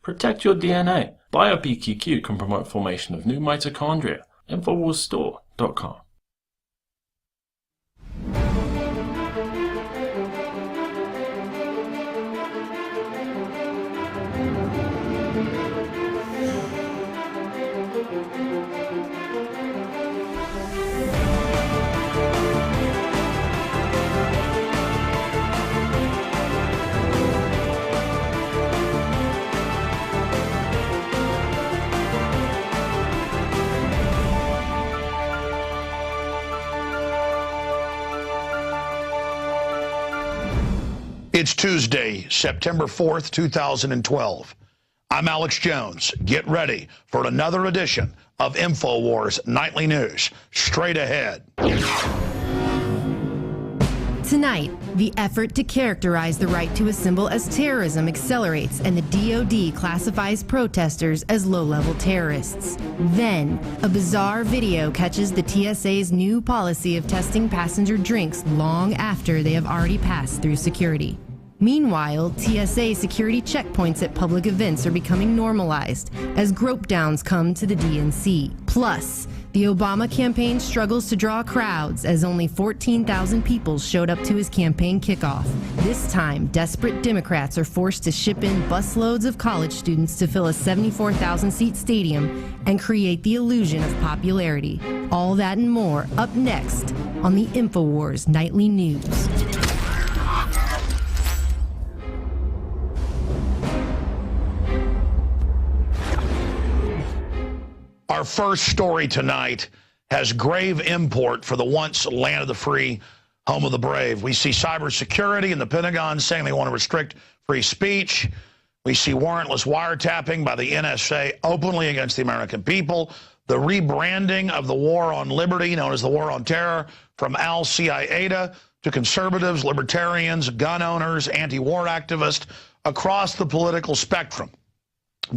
Protect your DNA. BioPQQ can promote formation of new mitochondria. Infowarsstore.com. It's Tuesday, September 4th, 2012. I'm Alex Jones. Get ready for another edition of Infowars Nightly News. Straight ahead. Tonight, the effort to characterize the right to assemble as terrorism accelerates, and the DoD classifies protesters as low-level terrorists. Then, a bizarre video catches the TSA's new policy of testing passenger drinks long after they have already passed through security. Meanwhile, TSA security checkpoints at public events are becoming normalized as grope downs come to the DNC. Plus, the Obama campaign struggles to draw crowds as only 14,000 people showed up to his campaign kickoff. This time, desperate Democrats are forced to ship in busloads of college students to fill a 74,000-seat stadium and create the illusion of popularity. All that and more up next on the Infowars Nightly News. Our first story tonight has grave import for the once land of the free, home of the brave. We see cybersecurity and the Pentagon saying they want to restrict free speech. We see warrantless wiretapping by the NSA openly against the American people. The rebranding of the war on liberty, known as the war on terror, from Al-Qaeda to conservatives, libertarians, gun owners, anti-war activists across the political spectrum.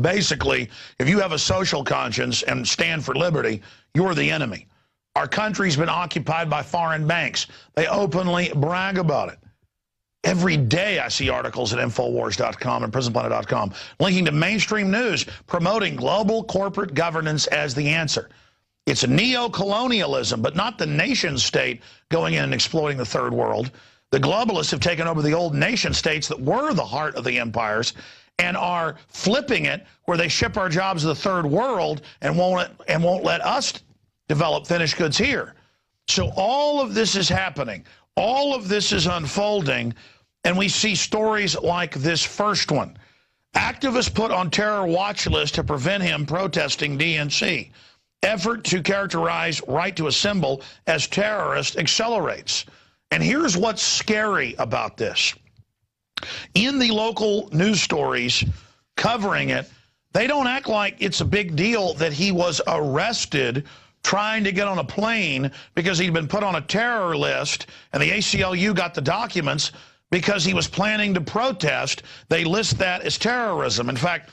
Basically, if you have a social conscience and stand for liberty, you're the enemy. Our country's been occupied by foreign banks. They openly brag about it. Every day I see articles at Infowars.com and PrisonPlanet.com linking to mainstream news promoting global corporate governance as the answer. It's neo-colonialism, but not the nation state going in and exploiting the third world. The globalists have taken over the old nation states that were the heart of the empires and are flipping it where they ship our jobs to the third world and won't let us develop finished goods here. So all of this is happening. All of this is unfolding, and we see stories like this first one. Activists put on terror watch list to prevent him protesting DNC. Effort to characterize right to assemble as terrorist accelerates. And here's what's scary about this. In the local news stories covering it, they don't act like it's a big deal that he was arrested trying to get on a plane because he'd been put on a terror list, and the ACLU got the documents because he was planning to protest. They list that as terrorism. In fact,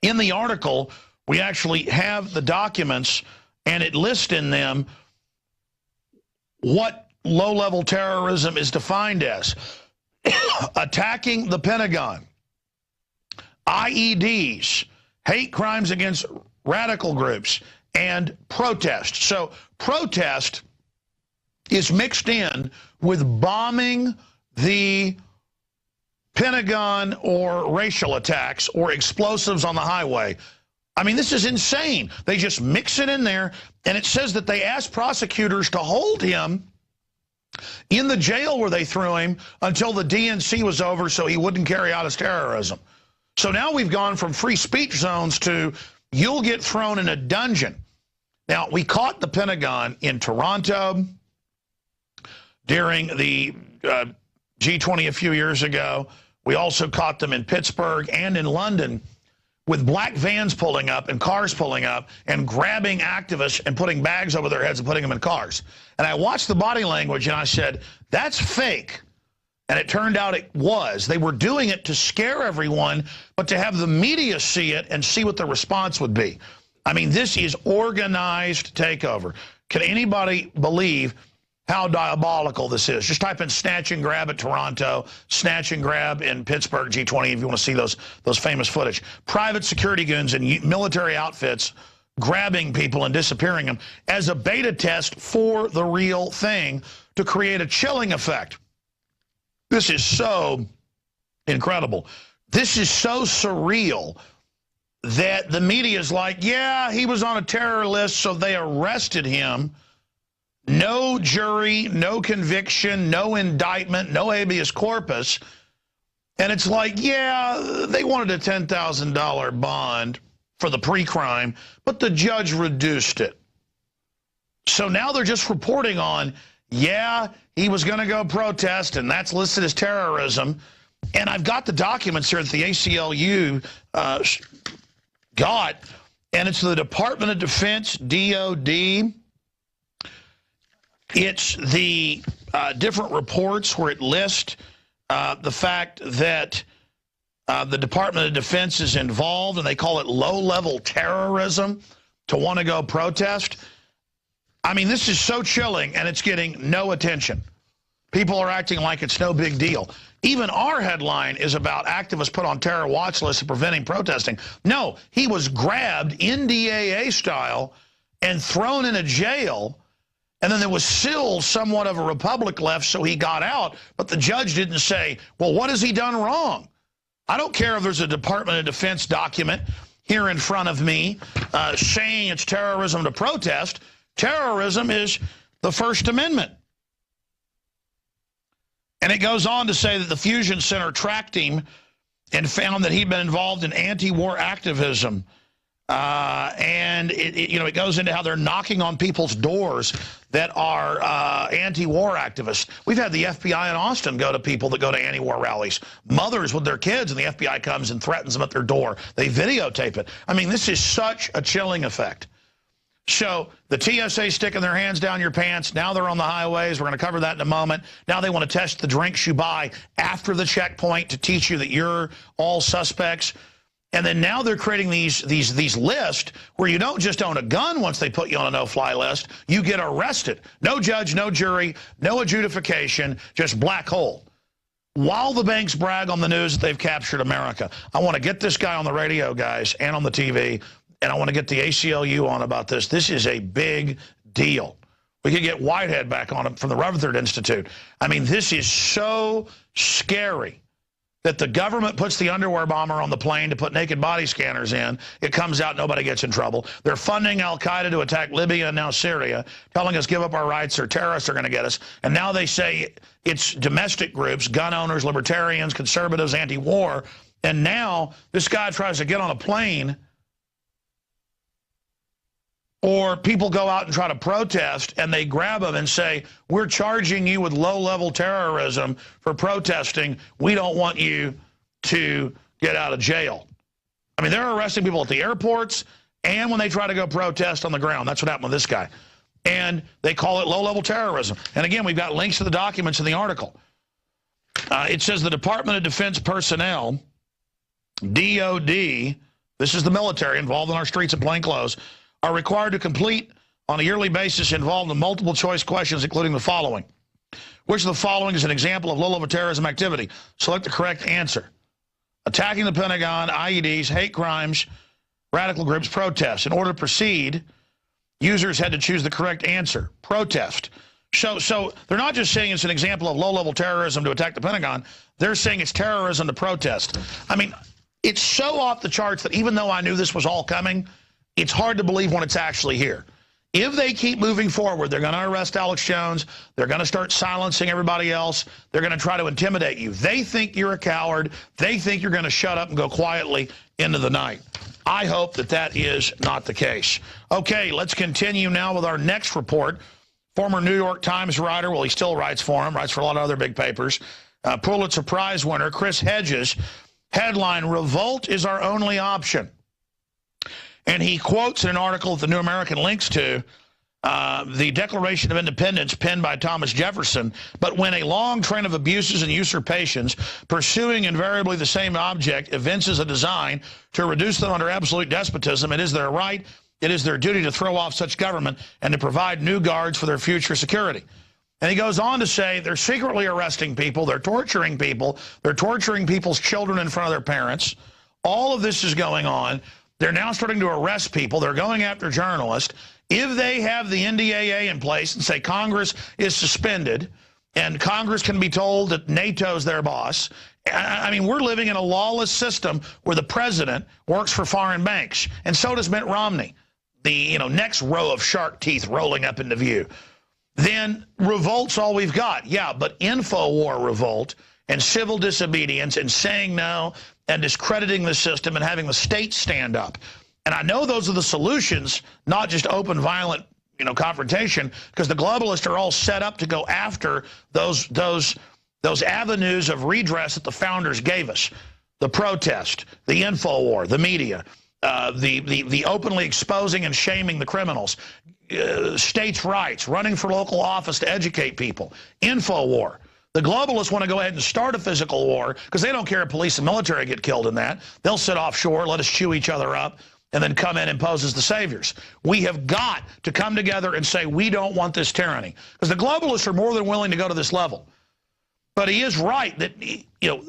in the article, we actually have the documents, and it lists in them what low-level terrorism is defined as. Attacking the Pentagon, IEDs, hate crimes against radical groups, and protest. So protest is mixed in with bombing the Pentagon or racial attacks or explosives on the highway. I mean, this is insane. They just mix it in there, and it says that they asked prosecutors to hold him in the jail where they threw him until the DNC was over so he wouldn't carry out his terrorism. So now we've gone from free speech zones to you'll get thrown in a dungeon. Now, we caught the Pentagon in Toronto during the G20 a few years ago. We also caught them in Pittsburgh and in London with black vans pulling up and cars pulling up and grabbing activists and putting bags over their heads and putting them in cars. And I watched the body language and I said, that's fake. And it turned out it was. They were doing it to scare everyone, but to have the media see it and see what the response would be. I mean, this is organized takeover. Can anybody believe how diabolical this is. Just type in snatch and grab at Toronto, snatch and grab in Pittsburgh, G20, if you want to see those famous footage. Private security goons in military outfits grabbing people and disappearing them as a beta test for the real thing to create a chilling effect. This is so incredible. This is so surreal that the media is like, yeah, he was on a terror list, so they arrested him. No jury, no conviction, no indictment, no habeas corpus. And it's like, yeah, they wanted a $10,000 bond for the pre-crime, but the judge reduced it. So now they're just reporting on, yeah, he was going to go protest, and that's listed as terrorism. And I've got the documents here that the ACLU got, and it's the Department of Defense, DOD. It's the different reports where it lists the fact that the Department of Defense is involved, and they call it low-level terrorism to want to go protest. I mean, this is so chilling, and it's getting no attention. People are acting like it's no big deal. Even our headline is about activists put on terror watch lists and preventing protesting. No, he was grabbed NDAA style and thrown in a jail. And then there was still somewhat of a republic left, so he got out. But the judge didn't say, well, what has he done wrong? I don't care if there's a Department of Defense document here in front of me saying it's terrorism to protest. Terrorism is the First Amendment. And it goes on to say that the Fusion Center tracked him and found that he'd been involved in anti-war activism. And it goes into how they're knocking on people's doors that are anti-war activists. We've had the FBI in Austin go to people that go to anti-war rallies, mothers with their kids, and the FBI comes and threatens them at their door. They videotape it. I mean, this is such a chilling effect. So the TSA sticking their hands down your pants. Now they're on the highways. We're going to cover that in a moment. Now they want to test the drinks you buy after the checkpoint to teach you that you're all suspects. And then now they're creating these lists where you don't just own a gun once they put you on a no-fly list. You get arrested. No judge, no jury, no adjudication, just black hole. While the banks brag on the news that they've captured America. I want to get this guy on the radio, guys, and on the TV, and I want to get the ACLU on about this. This is a big deal. We could get Whitehead back on it from the Rutherford Institute. I mean, this is so scary that the government puts the underwear bomber on the plane to put naked body scanners in. It comes out, nobody gets in trouble. They're funding al-Qaeda to attack Libya and now Syria, telling us give up our rights or terrorists are going to get us. And now they say it's domestic groups, gun owners, libertarians, conservatives, anti-war. And now this guy tries to get on a plane, or people go out and try to protest, and they grab them and say, we're charging you with low-level terrorism for protesting. We don't want you to get out of jail. I mean, they're arresting people at the airports and when they try to go protest on the ground. That's what happened with this guy. And they call it low-level terrorism. And again, we've got links to the documents in the article. It says the Department of Defense personnel, DOD, this is the military involved in our streets in plain clothes, are required to complete on a yearly basis involved in multiple choice questions, including the following. Which of the following is an example of low-level terrorism activity? Select the correct answer. Attacking the Pentagon, IEDs, hate crimes, radical groups, protests. In order to proceed, users had to choose the correct answer. Protest. So they're not just saying it's an example of low-level terrorism to attack the Pentagon. They're saying it's terrorism to protest. I mean, it's so off the charts that even though I knew this was all coming, it's hard to believe when it's actually here. If they keep moving forward, they're going to arrest Alex Jones. They're going to start silencing everybody else. They're going to try to intimidate you. They think you're a coward. They think you're going to shut up and go quietly into the night. I hope that that is not the case. Okay, let's continue now with our next report. Former New York Times writer, well, he still writes for him, writes for a lot of other big papers. Pulitzer Prize winner Chris Hedges, headline, "Revolt is our only option." And he quotes in an article that the New American links to the Declaration of Independence penned by Thomas Jefferson. But when a long train of abuses and usurpations, pursuing invariably the same object, evinces a design to reduce them under absolute despotism, it is their right, it is their duty to throw off such government and to provide new guards for their future security. And he goes on to say they're secretly arresting people, they're torturing people, they're torturing people's children in front of their parents. All of this is going on. They're now starting to arrest people. They're going after journalists. If they have the NDAA in place and say Congress is suspended and Congress can be told that NATO's their boss, I mean, we're living in a lawless system where the president works for foreign banks, and so does Mitt Romney. The next row of shark teeth rolling up into view. Then revolt's all we've got. Yeah, but Infowar revolt and civil disobedience and saying no and discrediting the system and having the state stand up. And I know those are the solutions, not just open violent confrontation, because the globalists are all set up to go after those avenues of redress that the founders gave us. The protest, the Infowar, the media, the openly exposing and shaming the criminals, states' rights, running for local office to educate people, Infowar. The globalists want to go ahead and start a physical war because they don't care if police and military get killed in that. They'll sit offshore, let us chew each other up, and then come in and pose as the saviors. We have got to come together and say we don't want this tyranny, because the globalists are more than willing to go to this level. But he is right that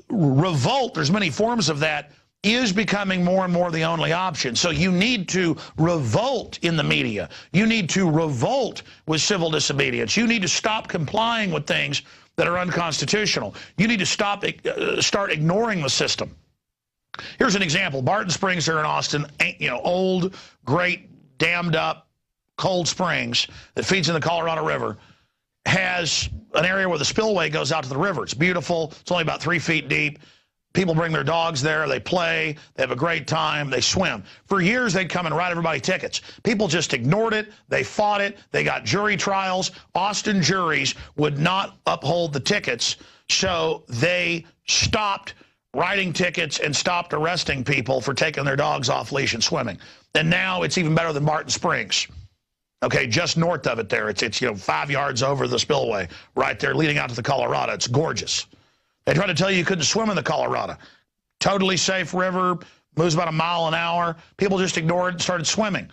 revolt, there's many forms of that, is becoming more and more the only option. So you need to revolt in the media. You need to revolt with civil disobedience. You need to stop complying with things that are unconstitutional. You need to start ignoring the system. Here's an example. Barton Springs here in Austin, old, great, dammed up, cold springs that feeds in the Colorado River, has an area where the spillway goes out to the river. It's beautiful. It's only about 3 feet deep. People bring their dogs there. They play. They have a great time. They swim. For years, they'd come and write everybody tickets. People just ignored it. They fought it. They got jury trials. Austin juries would not uphold the tickets, so they stopped writing tickets and stopped arresting people for taking their dogs off leash and swimming. And now it's even better than Barton Springs. Okay, just north of it there. It's 5 yards over the spillway, right there leading out to the Colorado. It's gorgeous. They tried to tell you couldn't swim in the Colorado. Totally safe river, moves about a mile an hour. People just ignored it and started swimming.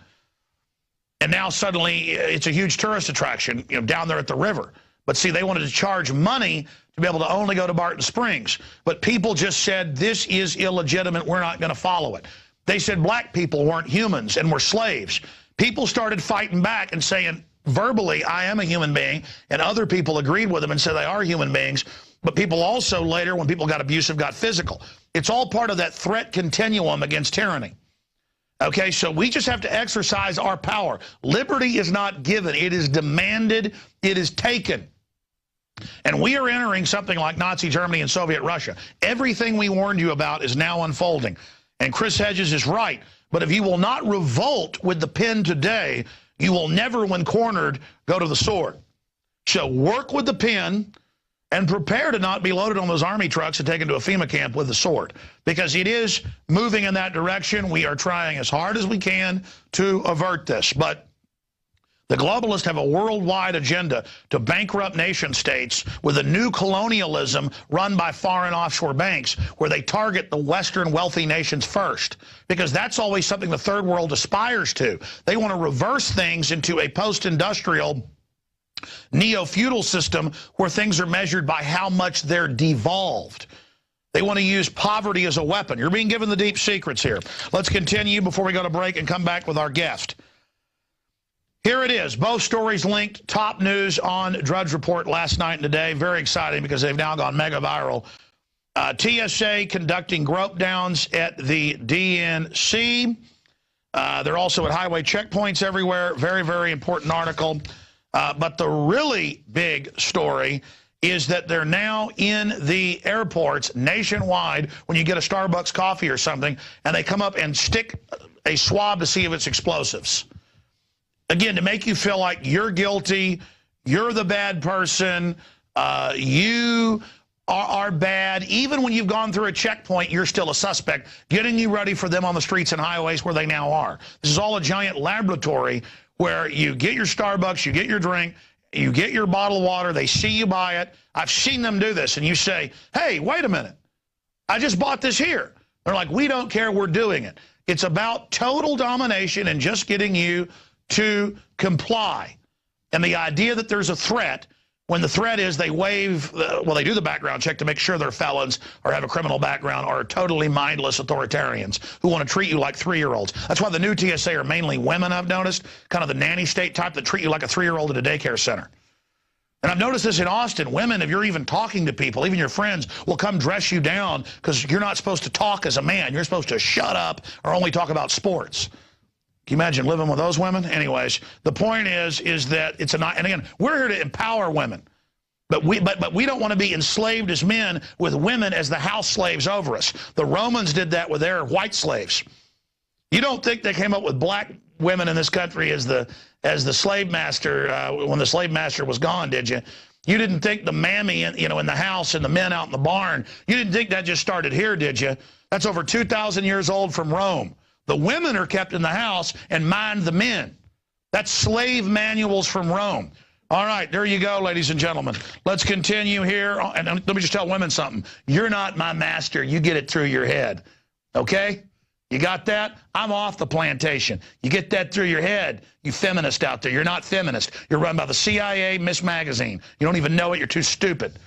And now suddenly it's a huge tourist attraction, down there at the river. But see, they wanted to charge money to be able to only go to Barton Springs. But people just said, this is illegitimate, we're not going to follow it. They said black people weren't humans and were slaves. People started fighting back and saying, verbally, I am a human being, and other people agreed with them and said they are human beings. But people also later, when people got abusive, got physical. It's all part of that threat continuum against tyranny. Okay, so we just have to exercise our power. Liberty is not given. It is demanded. It is taken. And we are entering something like Nazi Germany and Soviet Russia. Everything we warned you about is now unfolding. And Chris Hedges is right. But if you will not revolt with the pen today, you will never, when cornered, go to the sword. So work with the pen and prepare to not be loaded on those army trucks and taken to a FEMA camp with the sword, because it is moving in that direction. We are trying as hard as we can to avert this. But the globalists have a worldwide agenda to bankrupt nation states with a new colonialism run by foreign offshore banks, where they target the Western wealthy nations first, because that's always something the third world aspires to. They want to reverse things into a post-industrial neo-feudal system where things are measured by how much they're devolved. They want to use poverty as a weapon. You're being given the deep secrets here. Let's continue before we go to break and come back with our guest. Here it is. Both stories linked. Top news on Drudge Report last night and today. Very exciting because they've now gone mega viral. TSA conducting grope downs at the DNC. They're also at highway checkpoints everywhere. Very, very important article. But the really big story is that they're now in the airports nationwide when you get a Starbucks coffee or something, and they come up and stick a swab to see if it's explosives. Again, to make you feel like you're guilty, you're the bad person, you are bad. Even when you've gone through a checkpoint, you're still a suspect, getting you ready for them on the streets and highways where they now are. This is all a giant laboratory where you get your Starbucks, you get your drink, you get your bottle of water, they see you buy it. I've seen them do this, and you say, hey, wait a minute, I just bought this here. They're like, we don't care, we're doing it. It's about total domination and just getting you to comply. And the idea that there's a threat when the threat is they waive, well, they do the background check to make sure they're felons or have a criminal background or are totally mindless authoritarians who want to treat you like 3-year-olds. That's why the new TSA are mainly women, I've noticed, kind of the nanny state type that treat you like a 3-year-old at a daycare center. And I've noticed this in Austin. Women, if you're even talking to people, even your friends, will come dress you down because you're not supposed to talk as a man. You're supposed to shut up or only talk about sports. Can you imagine living with those women? Anyways, the point is that it's a and again, we're here to empower women. But we don't want to be enslaved as men with women as the house slaves over us. The Romans did that with their white slaves. You don't think they came up with black women in this country as the slave master when the slave master was gone, did you? You didn't think the mammy in the house and the men out in the barn, you didn't think that just started here, did you? That's over 2,000 years old from Rome. The women are kept in the house and mind the men. That's slave manuals from Rome. All right, there you go, ladies and gentlemen. Let's continue here. And let me just tell women something. You're not my master. You get it through your head. Okay? You got that? I'm off the plantation. You get that through your head, you feminist out there. You're not feminist. You're run by the CIA, Miss Magazine. You don't even know it. You're too stupid.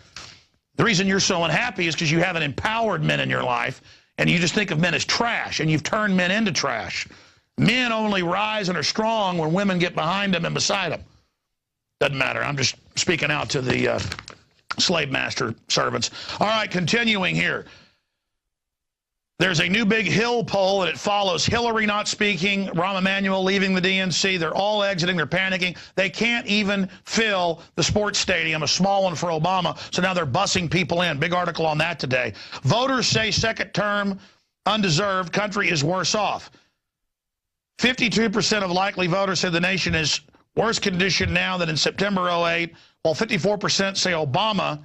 The reason you're so unhappy is because you haven't empowered men in your life, and you just think of men as trash, and you've turned men into trash. Men only rise and are strong when women get behind them and beside them. Doesn't matter. I'm just speaking out to the slave master servants. All right, continuing here. There's a new big Hill poll, and it follows Hillary not speaking, Rahm Emanuel leaving the DNC. They're all exiting. They're panicking. They can't even fill the sports stadium, a small one for Obama, so now they're busing people in. Big article on that today. Voters say second term, undeserved, country is worse off. 52% of likely voters say the nation is worse condition now than in September 08, while 54% say Obama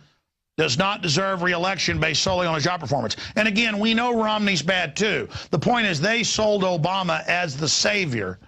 does not deserve re-election based solely on his job performance. And again, we know Romney's bad too. The point is they sold Obama as the savior,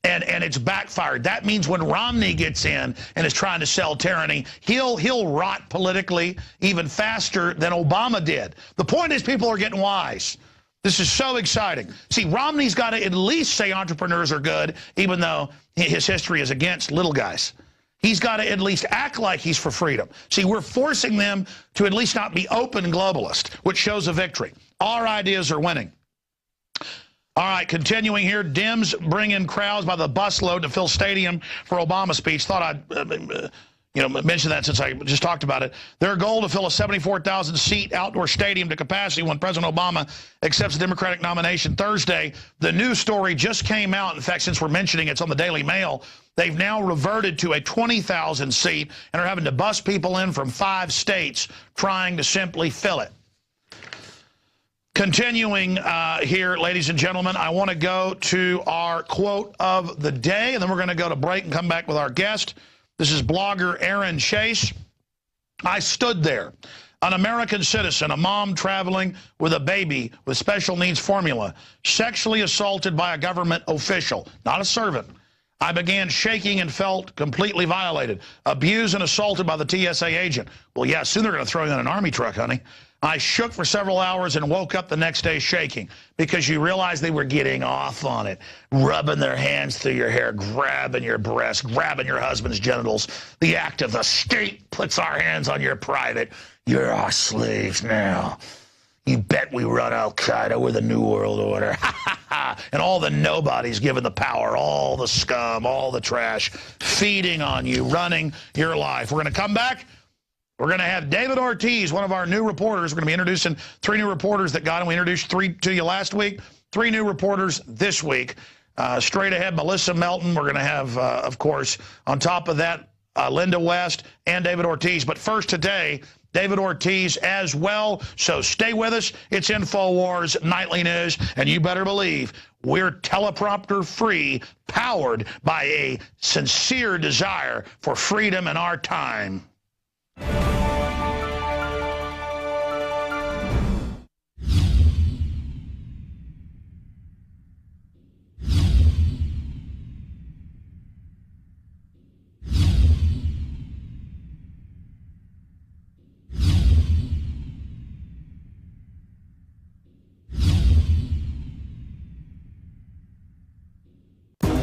and it's backfired. That means when Romney gets in and is trying to sell tyranny, he'll rot politically even faster than Obama did. The point is people are getting wise. This is so exciting. See, Romney's got to at least say entrepreneurs are good, even though his history is against little guys. He's got to at least act like he's for freedom. See, we're forcing them to at least not be open globalist, which shows a victory. Our ideas are winning. All right, continuing here, Dems bring in crowds by the busload to fill stadium for Obama speech. Thought I'd mention that since I just talked about it. Their goal to fill a 74,000-seat outdoor stadium to capacity when President Obama accepts the Democratic nomination Thursday. The news story just came out. In fact, since we're mentioning it's on the Daily Mail, they've now reverted to a 20,000 seat and are having to bus people in from 5 states trying to simply fill it. Continuing here, ladies and gentlemen, I want to go to our quote of the day, and then we're going to go to break and come back with our guest. This is blogger Aaron Chase. I stood there, an American citizen, a mom traveling with a baby with special needs formula, sexually assaulted by a government official, not a servant. I began shaking and felt completely violated, abused and assaulted by the TSA agent. Well, yeah, soon they're going to throw you in an army truck, honey. I shook for several hours and woke up the next day shaking because you realize they were getting off on it, rubbing their hands through your hair, grabbing your breast, grabbing your husband's genitals. The act of the state puts our hands on your private. You're our slaves now. You bet we run Al-Qaeda. We're the New World Order. And all the nobodies given the power, all the scum, all the trash, feeding on you, running your life. We're going to come back. We're going to have David Ortiz, one of our new reporters. We're going to be introducing 3 new reporters that got him. We introduced 3 to you last week. 3 new reporters this week. Straight ahead, Melissa Melton. We're going to have, of course, on top of that, Linda West and David Ortiz. But first today, David Ortiz as well. So stay with us. It's Infowars Nightly News. And you better believe we're teleprompter free, powered by a sincere desire for freedom in our time.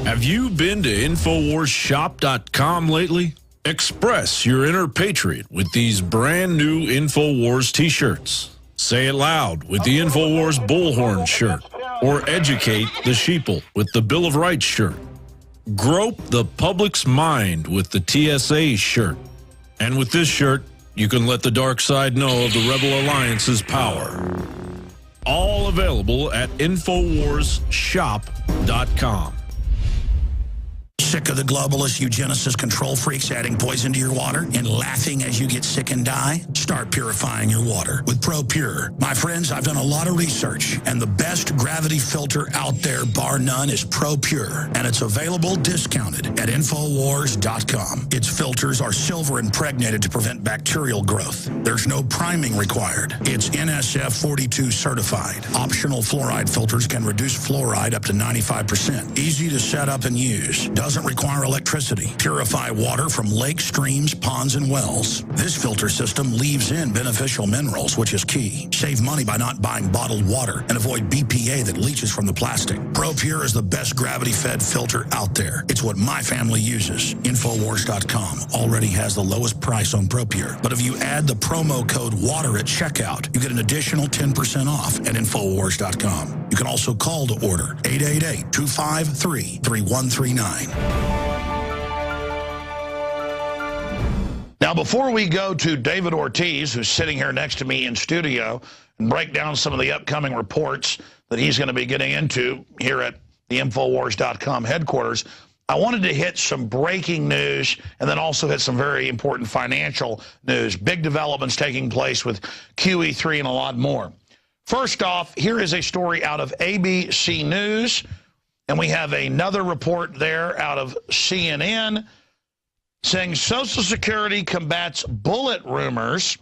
Have you been to InfowarsShop.com lately? Express your inner patriot with these brand new InfoWars t-shirts. Say it loud with the InfoWars Bullhorn shirt, or educate the sheeple with the Bill of Rights shirt. Grope the public's mind with the TSA shirt. And with this shirt, you can let the dark side know of the Rebel Alliance's power. All available at InfoWarsShop.com. Sick of the globalist eugenicist control freaks adding poison to your water and laughing as you get sick and die? Start purifying your water with ProPure. My friends, I've done a lot of research, and the best gravity filter out there, bar none, is ProPure, and it's available discounted at Infowars.com. Its filters are silver impregnated to prevent bacterial growth. There's no priming required. It's NSF 42 certified. Optional fluoride filters can reduce fluoride up to 95%. Easy to set up and use. Doesn't require electricity. Purify water from lakes, streams, ponds, and wells. This filter system leaves in beneficial minerals, which is key. Save money by not buying bottled water and avoid BPA that leaches from the plastic. ProPure is the best gravity-fed filter out there. It's what my family uses. Infowars.com already has the lowest price on ProPure. But if you add the promo code WATER at checkout, you get an additional 10% off at Infowars.com. You can also call to order 888-253-3139. Now, before we go to David Ortiz, who's sitting here next to me in studio, and break down some of the upcoming reports that he's going to be getting into here at the Infowars.com headquarters, I wanted to hit some breaking news and then also hit some very important financial news. Big developments taking place with QE3 and a lot more. First off, here is a story out of ABC News, and we have another report there out of CNN saying Social Security combats bullet rumors.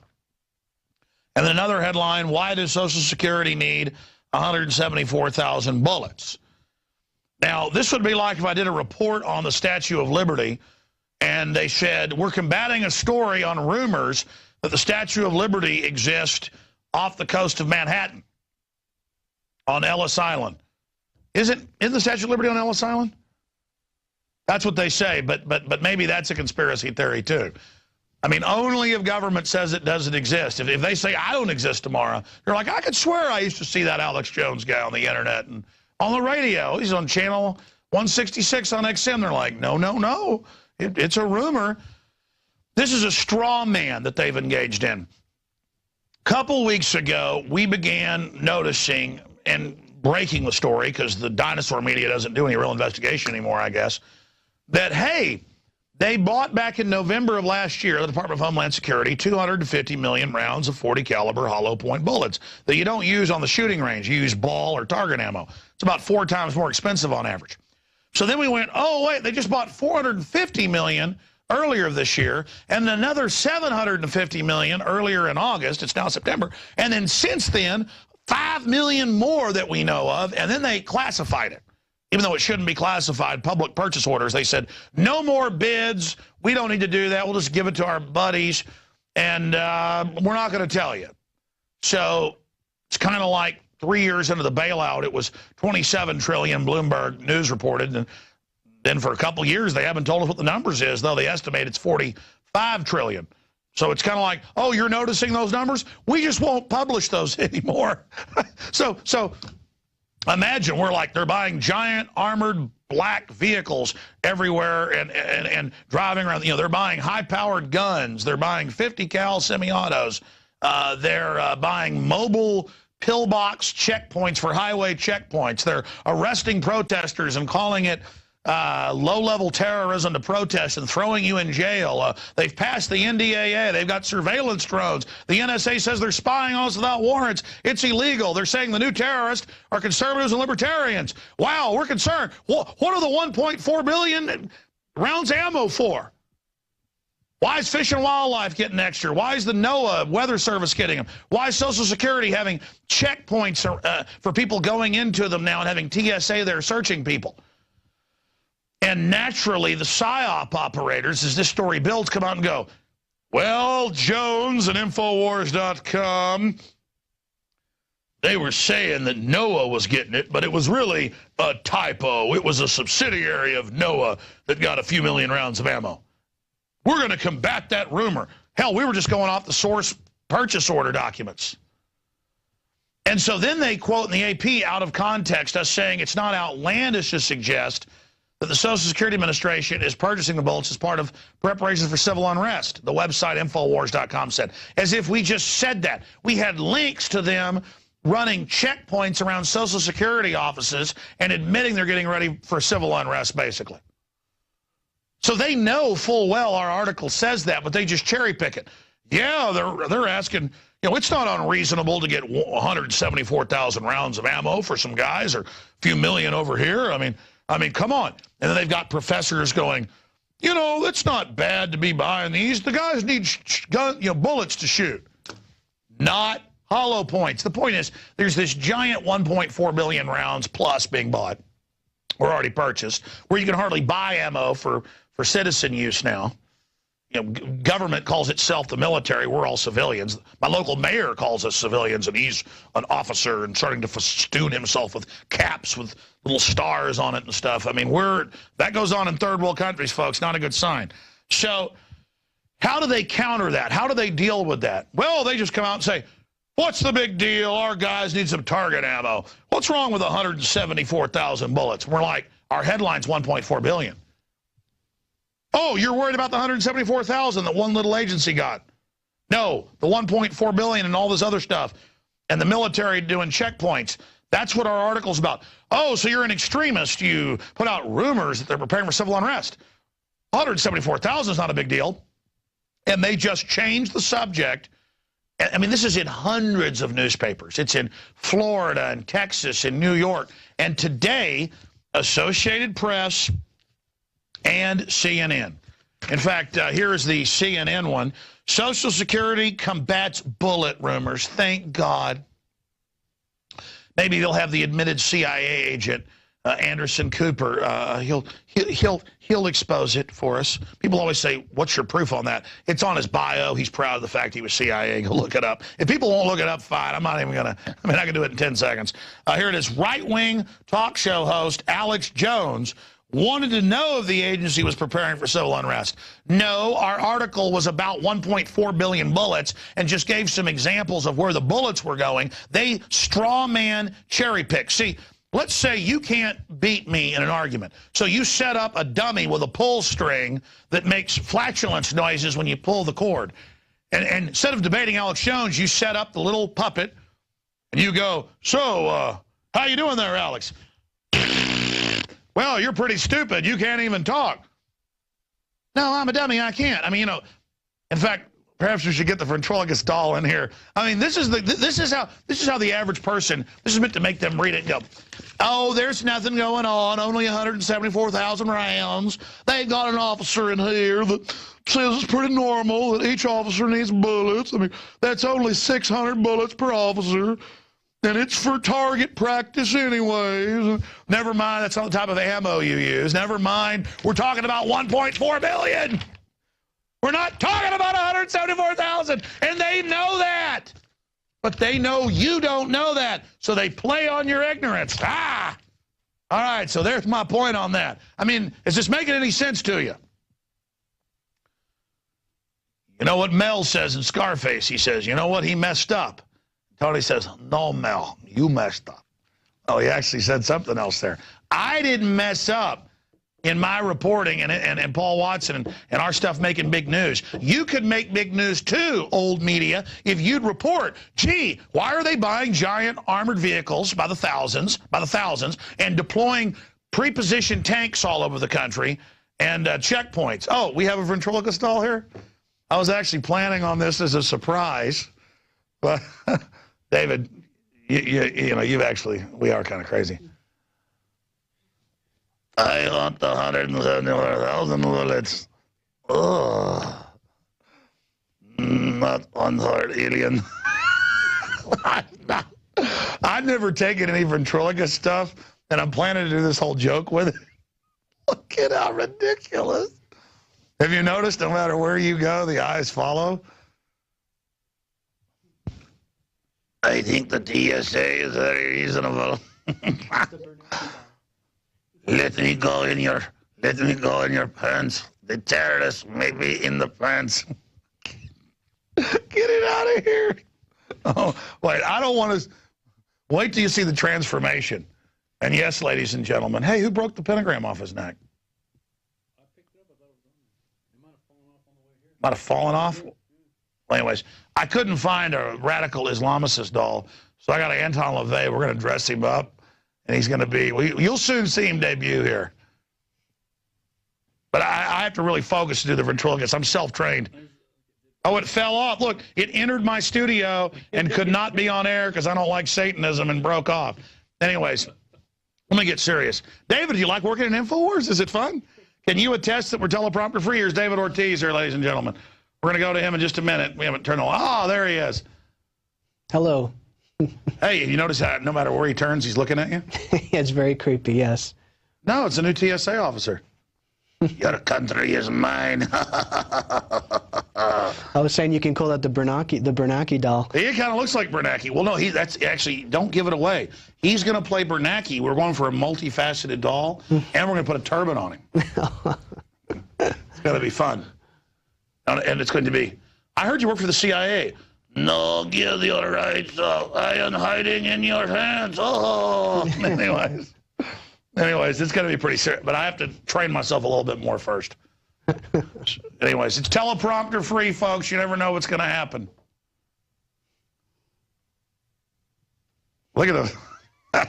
And then another headline, why does Social Security need 174,000 bullets? Now, this would be like if I did a report on the Statue of Liberty, and they said, we're combating a story on rumors that the Statue of Liberty exists off the coast of Manhattan on Ellis Island. Isn't the Statue of Liberty on Ellis Island? That's what they say, but maybe that's a conspiracy theory too. I mean, only if government says it doesn't exist. If they say I don't exist tomorrow, you're like, I could swear I used to see that Alex Jones guy on the internet and on the radio. He's on channel 166 on XM. They're like, no, it's a rumor. This is a straw man that they've engaged in. Couple weeks ago, we began noticing and breaking the story, because the dinosaur media doesn't do any real investigation anymore, I guess, that, hey, they bought back in November of last year, the Department of Homeland Security, 250 million rounds of 40 caliber hollow point bullets that you don't use on the shooting range. You use ball or target ammo. It's about 4 times more expensive on average. So then we went, oh, wait, they just bought 450 million earlier this year, and another 750 million earlier in August. It's now September. And then since then, 5 million more that we know of, and then they classified it. Even though it shouldn't be classified, public purchase orders, they said, no more bids. We don't need to do that. We'll just give it to our buddies, and we're not going to tell you. So it's kind of like 3 years into the bailout, it was 27 trillion, Bloomberg News reported, and then for a couple years, they haven't told us what the numbers is, though they estimate it's 45 trillion. So it's kind of like, oh, you're noticing those numbers? We just won't publish those anymore. So imagine we're like, they're buying giant armored black vehicles everywhere and driving around. You know, they're buying high-powered guns. They're buying 50 cal semi-autos. They're buying mobile pillbox checkpoints for highway checkpoints. They're arresting protesters and calling it low-level terrorism to protest and throwing you in jail. They've passed the NDAA. They've got surveillance drones. The NSA says they're spying on us without warrants. It's illegal. They're saying the new terrorists are conservatives and libertarians. Wow, we're concerned. What are the 1.4 billion rounds of ammo for? Why is Fish and Wildlife getting extra? Why is the NOAA Weather Service getting them? Why is Social Security having checkpoints for people going into them now and having TSA there searching people? And naturally, the PSYOP operators, as this story builds, come out and go, well, Jones and Infowars.com, they were saying that NOAA was getting it, but it was really a typo. It was a subsidiary of NOAA that got a few million rounds of ammo. We're going to combat that rumor. Hell, we were just going off the source purchase order documents. And so then they quote in the AP out of context us saying it's not outlandish to suggest that the Social Security Administration is purchasing the bullets as part of preparations for civil unrest. The website Infowars.com said, as if we just said that. We had links to them running checkpoints around Social Security offices and admitting they're getting ready for civil unrest, basically. So they know full well our article says that, but they just cherry pick it. Yeah, they're asking, you know, it's not unreasonable to get 174,000 rounds of ammo for some guys or a few million over here. I mean, come on. And then they've got professors going, you know, it's not bad to be buying these. The guys need bullets to shoot, not hollow points. The point is, there's this giant 1.4 billion rounds plus being bought or already purchased, where you can hardly buy ammo for citizen use now. You know, government calls itself the military. We're all civilians. My local mayor calls us civilians, and he's an officer and starting to festoon himself with caps with little stars on it and stuff. I mean, that goes on in third world countries, folks. Not a good sign. So how do they counter that? How do they deal with that? Well, they just come out and say, what's the big deal? Our guys need some target ammo. What's wrong with 174,000 bullets? We're like, our headline's 1.4 billion. Oh, you're worried about the 174,000 that one little agency got. No, the 1.4 billion and all this other stuff and the military doing checkpoints. That's what our article's about. Oh, so you're an extremist. You put out rumors that they're preparing for civil unrest. 174,000 is not a big deal. And they just changed the subject. I mean, this is in hundreds of newspapers. It's in Florida and Texas and New York. And today, Associated Press and CNN. In fact, here is the CNN one. Social Security combats bullet rumors. Thank God. Maybe they'll have the admitted CIA agent, Anderson Cooper. He'll expose it for us. People always say, what's your proof on that? It's on his bio. He's proud of the fact he was CIA. Go look it up. If people won't look it up, fine. I'm not even going to. I mean, I can do it in 10 seconds. Here it is. Right-wing talk show host Alex Jones wanted to know if the agency was preparing for civil unrest. No, our article was about 1.4 billion bullets and just gave some examples of where the bullets were going. They straw man cherry pick. See, let's say you can't beat me in an argument. So you set up a dummy with a pull string that makes flatulence noises when you pull the cord. And instead of debating Alex Jones, you set up the little puppet and you go, so how you doing there, Alex? Well, you're pretty stupid. You can't even talk. No, I'm a dummy. I can't. I mean, you know, in fact, perhaps we should get the ventriloquist doll in here. I mean, this is how the average person, this is meant to make them read it and go, oh, there's nothing going on, only 174,000 rounds. They've got an officer in here that says it's pretty normal that each officer needs bullets. I mean, that's only 600 bullets per officer. And it's for target practice anyways. Never mind, that's not the type of ammo you use. Never mind, we're talking about 1.4 billion. We're not talking about 174,000, and they know that. But they know you don't know that, so they play on your ignorance. Ah! All right, so there's my point on that. I mean, is this making any sense to you? You know what Mel says in Scarface? He says, you know what, he messed up. Tony says, no, Mel, you messed up. Oh, he actually said something else there. I didn't mess up in my reporting and Paul Watson and our stuff making big news. You could make big news too, old media, if you'd report, gee, why are they buying giant armored vehicles by the thousands, and deploying pre-positioned tanks all over the country and checkpoints? Oh, we have a ventriloquist doll here? I was actually planning on this as a surprise, but... David, you know, we are kind of crazy. I want the 174,000 bullets. Oh, not on hard alien. I've never taken any ventriloquist stuff, and I'm planning to do this whole joke with it. Look at how ridiculous. Have you noticed no matter where you go, the eyes follow? I think the TSA is very reasonable. Let me go in your pants. the terrorists may be in the fence. Get it out of here. Oh, wait, I don't want to. Wait till you see the transformation. And yes, ladies and gentlemen, hey, who broke the pentagram off his neck? I picked it up. I thought it was on there. It might have fallen off on the way here. Might have fallen off? Well, anyways, I couldn't find a radical Islamicist doll, so I got Anton LaVey. We're going to dress him up, and he's going to be, you'll soon see him debut here. But I have to really focus to do the ventriloquist. I'm self-trained. Oh, it fell off. Look, it entered my studio and could not be on air because I don't like Satanism and broke off. Anyways, let me get serious. David, do you like working in Infowars? Is it fun? Can you attest that we're teleprompter free? Here's David Ortiz here, ladies and gentlemen. We're going to go to him in just a minute. We haven't turned on. Oh, there he is. Hello. Hey, you notice how no matter where he turns, he's looking at you? It's very creepy, yes. No, it's a new TSA officer. Your country is mine. I was saying you can call that the Bernanke doll. He kind of looks like Bernanke. Well, no, that's actually, don't give it away. He's going to play Bernanke. We're going for a multifaceted doll, and we're going to put a turban on him. It's going to be fun. And it's going to be, I heard you work for the CIA. No, give your rights up. I am hiding in your hands. Oh, anyways, it's going to be pretty serious. But I have to train myself a little bit more first. Anyways, it's teleprompter free, folks. You never know what's going to happen. Look at him.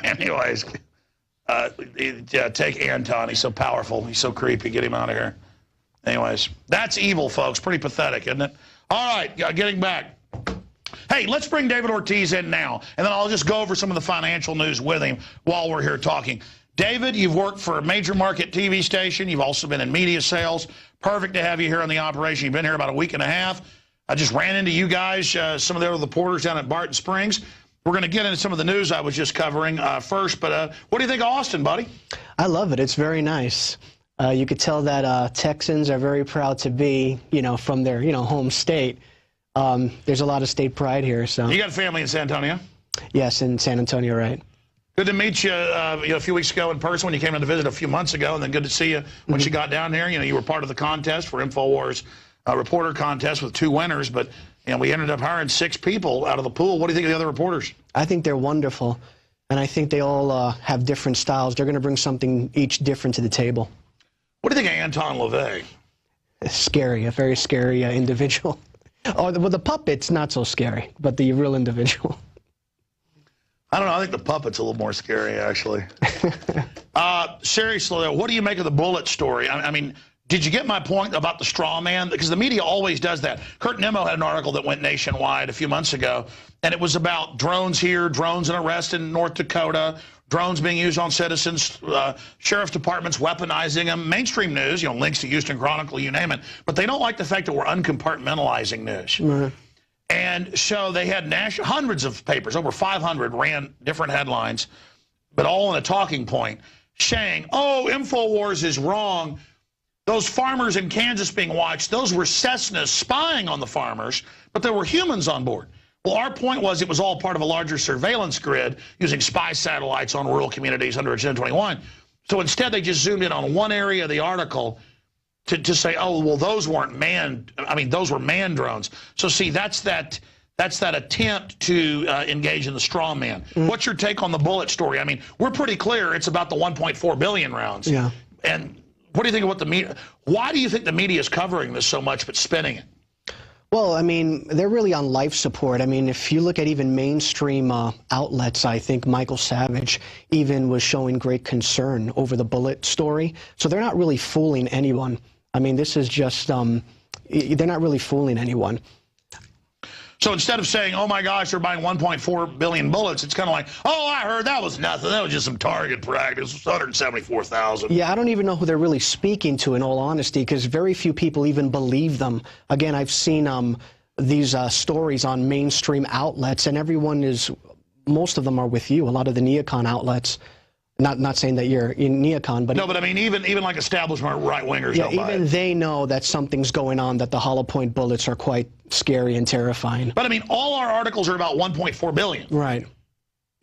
Anyways, take Anton. He's so powerful. He's so creepy. Get him out of here. Anyways, that's evil, folks. Pretty pathetic, isn't it? All right, getting back. Hey, let's bring David Ortiz in now, and then I'll just go over some of the financial news with him while we're here talking. David, you've worked for a major market TV station. You've also been in media sales. Perfect to have you here on the operation. You've been here about a week and a half. I just ran into you guys, some of the other reporters down at Barton Springs. We're going to get into some of the news I was just covering first, but what do you think of Austin, buddy? I love it. It's very nice. You could tell that Texans are very proud to be, from their, home state. There's a lot of state pride here. So you got family in San Antonio? Yes, in San Antonio, right. Good to meet you, a few weeks ago in person when you came in to visit a few months ago, and then good to see you when you got down here. You were part of the contest for Infowars reporter contest with 2 winners, but we ended up hiring 6 people out of the pool. What do you think of the other reporters? I think they're wonderful, and I think they all have different styles. They're going to bring something each different to the table. What do you think of Anton LaVey? Scary, a very scary individual. Oh, well, the puppet's not so scary, but the real individual. I don't know. I think the puppet's a little more scary, actually. Seriously, though, what do you make of the bullet story? I mean, did you get my point about the straw man? Because the media always does that. Kurt Nimmo had an article that went nationwide a few months ago, and it was about drones here, drones in arrest in North Dakota, drones being used on citizens, sheriff departments weaponizing them, mainstream news, links to Houston Chronicle, you name it. But they don't like the fact that we're uncompartmentalizing news. Mm-hmm. And so they had hundreds of papers, over 500, ran different headlines, but all in a talking point, saying, oh, Infowars is wrong. Those farmers in Kansas being watched, those were Cessnas spying on the farmers, but there were humans on board. Well, our point was it was all part of a larger surveillance grid using spy satellites on rural communities under Agenda 21. So instead, they just zoomed in on one area of the article to say, oh, well, those weren't manned. I mean, those were manned drones. So see, that's that attempt to engage in the straw man. Mm-hmm. What's your take on the bullet story? I mean, we're pretty clear it's about the 1.4 billion rounds. Yeah. And what do you think of what the media? Why do you think the media is covering this so much but spinning it? Well, I mean, they're really on life support. I mean, if you look at even mainstream outlets, I think Michael Savage even was showing great concern over the bullet story. So they're not really fooling anyone. I mean, this is just, they're not really fooling anyone. So instead of saying, oh, my gosh, they're buying 1.4 billion bullets, it's kind of like, oh, I heard that was nothing. That was just some target practice. It's 174,000. Yeah, I don't even know who they're really speaking to, in all honesty, because very few people even believe them. Again, I've seen these stories on mainstream outlets, and most of them are with you, a lot of the neocon outlets. Not saying that you're in neocon, but... No, but I mean, even like establishment right-wingers don't buy it. Even they know that something's going on, that the hollow point bullets are quite scary and terrifying. But I mean, all our articles are about 1.4 billion. Right.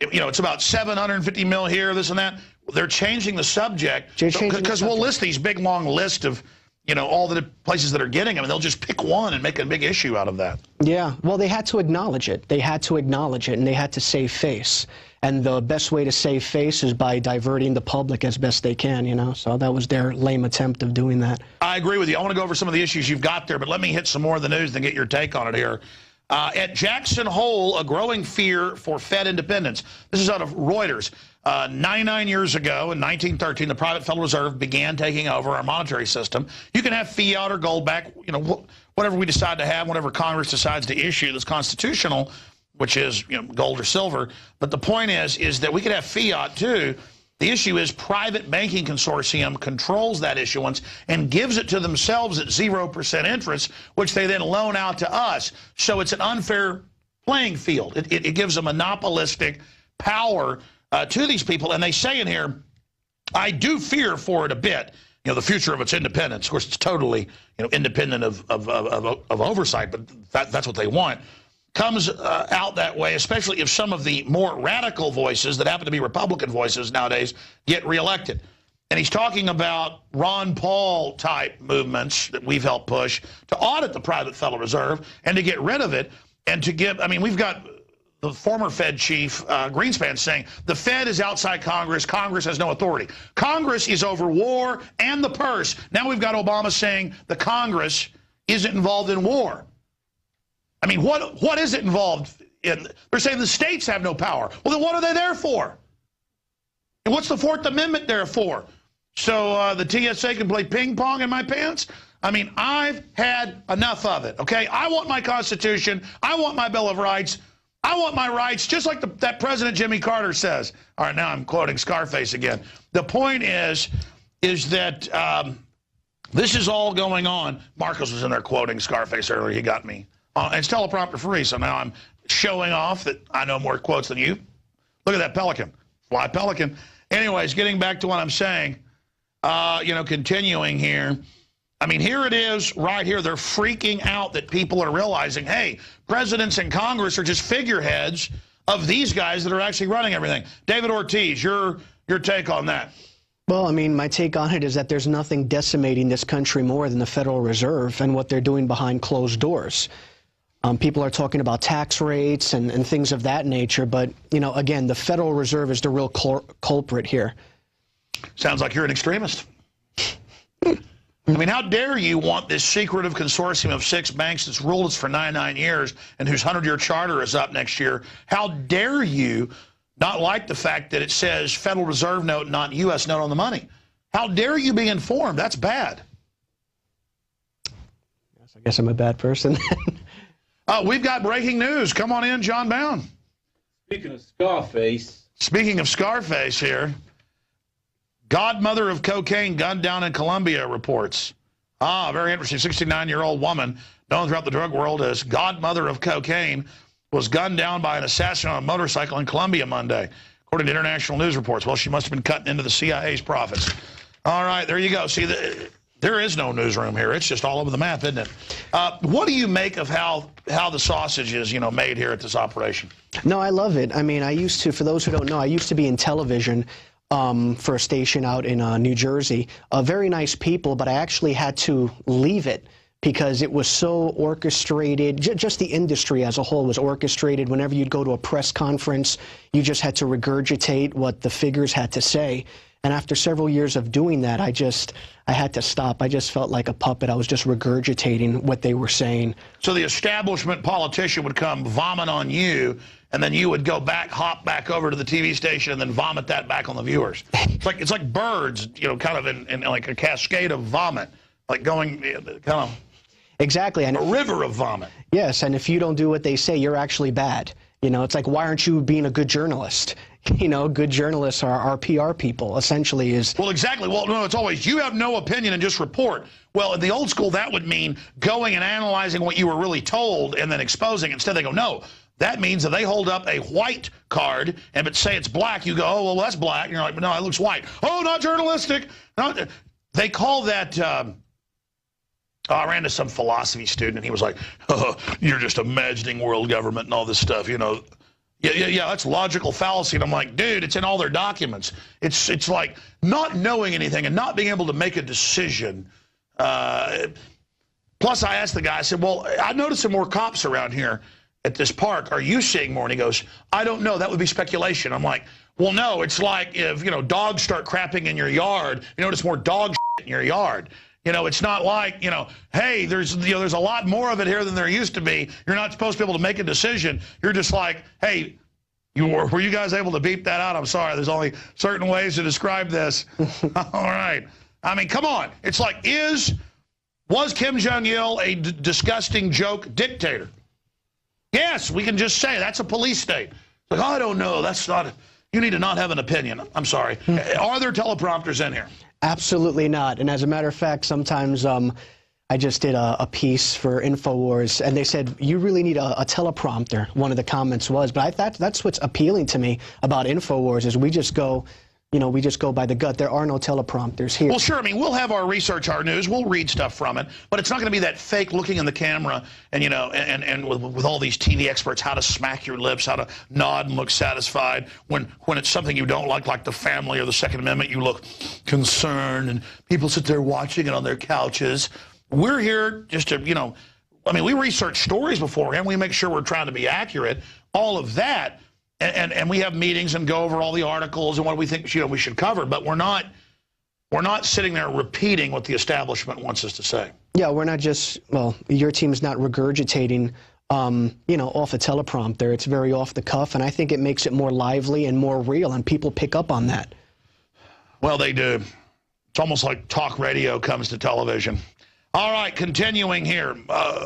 It's about 750 mil here, this and that. They're changing the subject because we'll list these big, long list of, you know, all the places that are getting them, and they'll just pick one and make a big issue out of that. Yeah, well, they had to acknowledge it. They had to acknowledge it, and they had to save face. And the best way to save face is by diverting the public as best they can, you know? So that was their lame attempt of doing that. I agree with you. I want to go over some of the issues you've got there, but let me hit some more of the news and get your take on it here. At Jackson Hole, a growing fear for Fed independence. This is out of Reuters. 99 years ago, in 1913, the private Federal Reserve began taking over our monetary system. You can have fiat or gold back, you know, whatever we decide to have, whatever Congress decides to issue that's constitutional, which is, you know, gold or silver. But the point is that we could have fiat too. The issue is private banking consortium controls that issuance and gives it to themselves at 0% interest, which they then loan out to us. So it's an unfair playing field. It gives a monopolistic power to these people. And they say in here, I do fear for it a bit, you know, the future of its independence. Of course, it's totally, you know, independent of oversight, but that's what they want. Comes out that way, especially if some of the more radical voices that happen to be Republican voices nowadays get reelected. And he's talking about Ron Paul type movements that we've helped push to audit the private Federal Reserve and to get rid of it and to give, I mean, we've got the former Fed chief, Greenspan, saying the Fed is outside Congress. Congress has no authority. Congress is over war and the purse. Now we've got Obama saying the Congress isn't involved in war. I mean, what is it involved in? They're saying the states have no power. Well, then what are they there for? And what's the Fourth Amendment there for? So the TSA can play ping pong in my pants? I mean, I've had enough of it, okay? I want my Constitution. I want my Bill of Rights. I want my rights, just like that President Jimmy Carter says. All right, now I'm quoting Scarface again. The point is that this is all going on. Marcos was in there quoting Scarface earlier. He got me. And it's teleprompter free, so now I'm showing off that I know more quotes than you. Look at that pelican. Fly pelican. Anyways, getting back to what I'm saying, you know, continuing here. I mean, here it is right here. They're freaking out that people are realizing, hey, presidents and Congress are just figureheads of these guys that are actually running everything. David Ortiz, your take on that. Well, I mean, my take on it is that there's nothing decimating this country more than the Federal Reserve and what they're doing behind closed doors. People are talking about tax rates and things of that nature, but, you know, again, the Federal Reserve is the real culprit here. Sounds like you're an extremist. I mean, how dare you want this secretive consortium of 6 banks that's ruled us for 99 years and whose 100-year charter is up next year? How dare you not like the fact that it says Federal Reserve note, not U.S. note on the money? How dare you be informed? That's bad. Yes, I guess I'm a bad person. We've got breaking news. Come on in, John Bound. Speaking of Scarface. Speaking of Scarface here, godmother of cocaine gunned down in Colombia reports. Very interesting. 69-year-old woman known throughout the drug world as godmother of cocaine was gunned down by an assassin on a motorcycle in Colombia Monday, according to international news reports. Well, she must have been cutting into the CIA's profits. All right, there you go. See, there is no newsroom here. It's just all over the map, isn't it? What do you make of how the sausage is, you know, made here at this operation? No, I love it. I mean, I used to, for those who don't know, I used to be in television for a station out in New Jersey. Very nice people, but I actually had to leave it because it was so orchestrated. Just the industry as a whole was orchestrated. Whenever you'd go to a press conference, you just had to regurgitate what the figures had to say. And after several years of doing that, I had to stop. I just felt like a puppet. I was just regurgitating what they were saying. So the establishment politician would come vomit on you, and then you would go back, hop back over to the TV station, and then vomit that back on the viewers. It's like birds, you know, kind of in like a cascade of vomit, like going kind of exactly, and a river of vomit. Yes, and if you don't do what they say, you're actually bad. You know, it's like, why aren't you being a good journalist? You know, good journalists are PR people, essentially is... Well, exactly. Well, no, it's always, you have no opinion and just report. Well, in the old school, that would mean going and analyzing what you were really told and then exposing. Instead, they go, no, that means that they hold up a white card and but say it's black, you go, oh, well, that's black. And you're like, but no, it looks white. Oh, not journalistic. No, they call that... I ran to some philosophy student, and he was like, oh, you're just imagining world government and all this stuff, you know. Yeah, that's logical fallacy. And I'm like, dude, it's in all their documents. It's like not knowing anything and not being able to make a decision Plus, I asked the guy, I said, well, I noticed some more cops around here at this park. Are you seeing more? And he goes, I don't know. That would be speculation. I'm like, well, no, it's like if, dogs start crapping in your yard, you notice more dog shit in your yard. It's not like, hey, there's a lot more of it here than there used to be. You're not supposed to be able to make a decision. You're just like, hey, were you guys able to beep that out? I'm sorry. There's only certain ways to describe this. All right. I mean, come on. It's like, was Kim Jong-il a disgusting joke dictator? Yes, we can just say that's a police state. Like, I don't know. That's not. You need to not have an opinion. I'm sorry. Are there teleprompters in here? Absolutely not. And as a matter of fact, sometimes I just did a piece for Infowars, and they said, you really need a teleprompter, one of the comments was. But that's what's appealing to me about Infowars is we just go by the gut. There are no teleprompters here. Well, sure. I mean, we'll have our research, our news. We'll read stuff from it, but it's not going to be that fake looking in the camera and, and with all these TV experts, how to smack your lips, how to nod and look satisfied. When it's something you don't like the family or the Second Amendment, you look concerned, and people sit there watching it on their couches. We're here just to, I mean, we research stories beforehand. We make sure we're trying to be accurate. All of that. And we have meetings and go over all the articles and what we think we should cover, but we're not sitting there repeating what the establishment wants us to say. Yeah, we're not just, well, your team's not regurgitating, off a teleprompter. It's very off the cuff, and I think it makes it more lively and more real, and people pick up on that. Well, they do. It's almost like talk radio comes to television. All right, continuing here.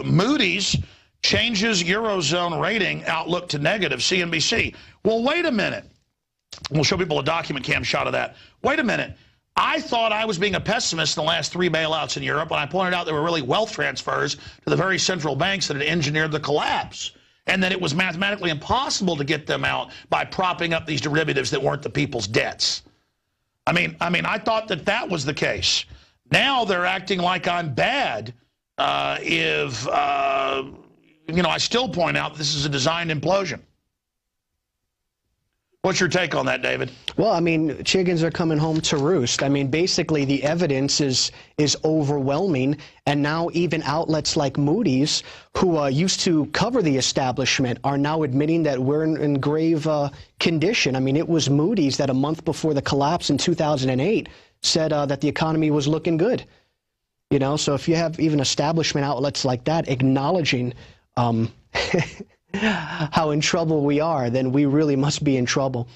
Moody's changes Eurozone rating outlook to negative, CNBC. Well, wait a minute. We'll show people a document cam shot of that. Wait a minute. I thought I was being a pessimist in the last 3 bailouts in Europe when I pointed out there were really wealth transfers to the very central banks that had engineered the collapse, and that it was mathematically impossible to get them out by propping up these derivatives that weren't the people's debts. I mean, I thought that was the case. Now they're acting like I'm bad I still point out this is a designed implosion. What's your take on that, David? Well, I mean, chickens are coming home to roost. I mean, basically the evidence is overwhelming, and now even outlets like Moody's, who used to cover the establishment, are now admitting that we're in grave condition. I mean, it was Moody's that a month before the collapse in 2008 said that the economy was looking good. So if you have even establishment outlets like that acknowledging how in trouble we are, then we really must be in trouble.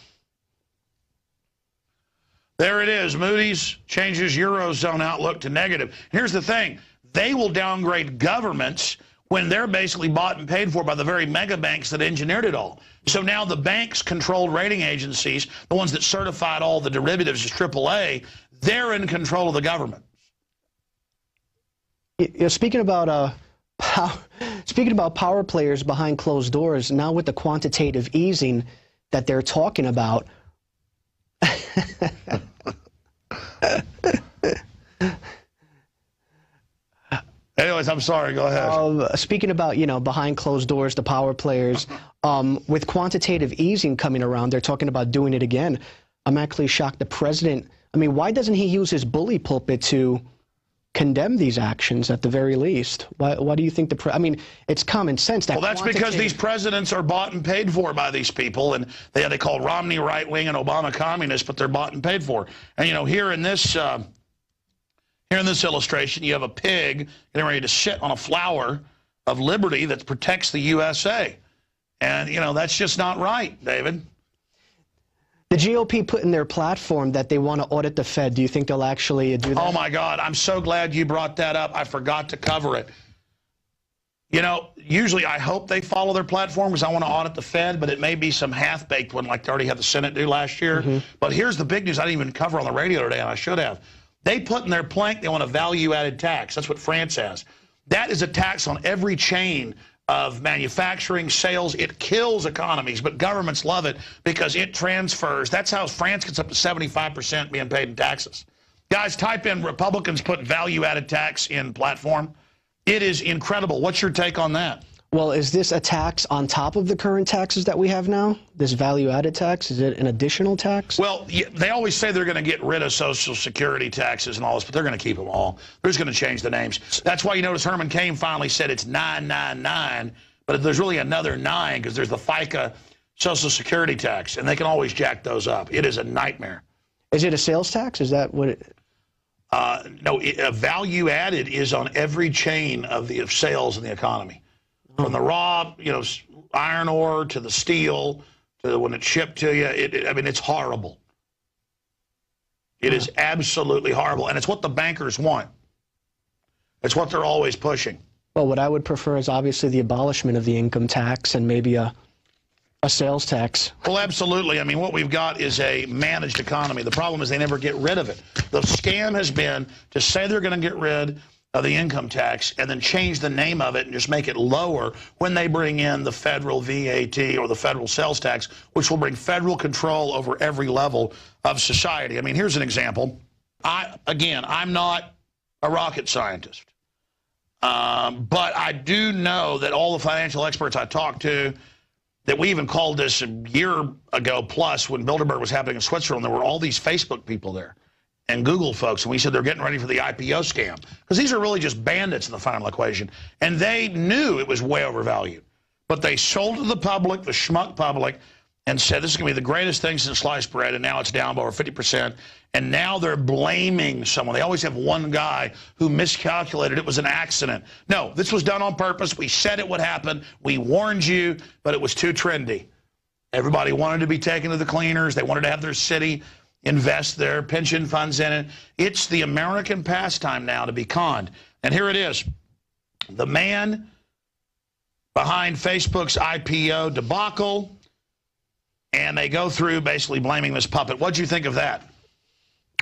There it is. Moody's changes Eurozone outlook to negative. Here's the thing. They will downgrade governments when they're basically bought and paid for by the very mega banks that engineered it all. So now the banks controlled rating agencies, the ones that certified all the derivatives as AAA, they're in control of the government. Speaking about power players behind closed doors, now with the quantitative easing that they're talking about. Anyways, I'm sorry. Go ahead. Speaking about, behind closed doors, the power players, with quantitative easing coming around, they're talking about doing it again. I'm actually shocked the president, I mean, why doesn't he use his bully pulpit to condemn these actions at the very least? Why do you think I mean, it's common sense. Well, that's because these presidents are bought and paid for by these people, and they call Romney right-wing and Obama communist, but they're bought and paid for. And, here in this illustration, you have a pig getting ready to sit on a flower of liberty that protects the USA. And, that's just not right, David. The GOP put in their platform that they want to audit the Fed. Do you think they'll actually do that? Oh, my God. I'm so glad you brought that up. I forgot to cover it. Usually I hope they follow their platform because I want to audit the Fed, but it may be some half-baked one like they already had the Senate do last year. But here's the big news I didn't even cover on the radio today, and I should have. They put in their plank they want a value-added tax. That's what France has. That is a tax on every chain of manufacturing, sales. It kills economies, but governments love it because it transfers. That's how France gets up to 75% being paid in taxes. Guys, type in Republicans put value-added tax in platform. It is incredible. What's your take on that? Well, is this a tax on top of the current taxes that we have now? This value-added tax? Is it an additional tax? Well, they always say they're going to get rid of Social Security taxes and all this, but they're going to keep them all. They're just going to change the names. That's why you notice Herman Cain finally said it's 999, but there's really another 9 because there's the FICA Social Security tax, and they can always jack those up. It is a nightmare. Is it a sales tax? Is that what it... No, value added is on every chain of sales in the economy. From the raw, iron ore to the steel to when it's shipped to you. I mean, it's horrible. It is absolutely horrible. And it's what the bankers want. It's what they're always pushing. Well, what I would prefer is obviously the abolishment of the income tax and maybe a sales tax. Well, absolutely. I mean, what we've got is a managed economy. The problem is they never get rid of it. The scam has been to say they're going to get rid of the income tax and then change the name of it and just make it lower when they bring in the federal VAT or the federal sales tax, which will bring federal control over every level of society. I mean, here's an example. I'm not a rocket scientist, but I do know that all the financial experts I talked to, that we even called this a year ago plus when Bilderberg was happening in Switzerland, there were all these Facebook people there and Google folks, and we said they're getting ready for the IPO scam. Because these are really just bandits in the final equation. And they knew it was way overvalued. But they sold to the public, the schmuck public, and said this is going to be the greatest thing since sliced bread, and now it's down by over 50%. And now they're blaming someone. They always have one guy who miscalculated. It was an accident. No, this was done on purpose. We said it would happen. We warned you, but it was too trendy. Everybody wanted to be taken to the cleaners. They wanted to have their city invest their pension funds in it. It's the American pastime now to be conned. And here it is. The man behind Facebook's IPO debacle, and they go through basically blaming this puppet. What'd you think of that?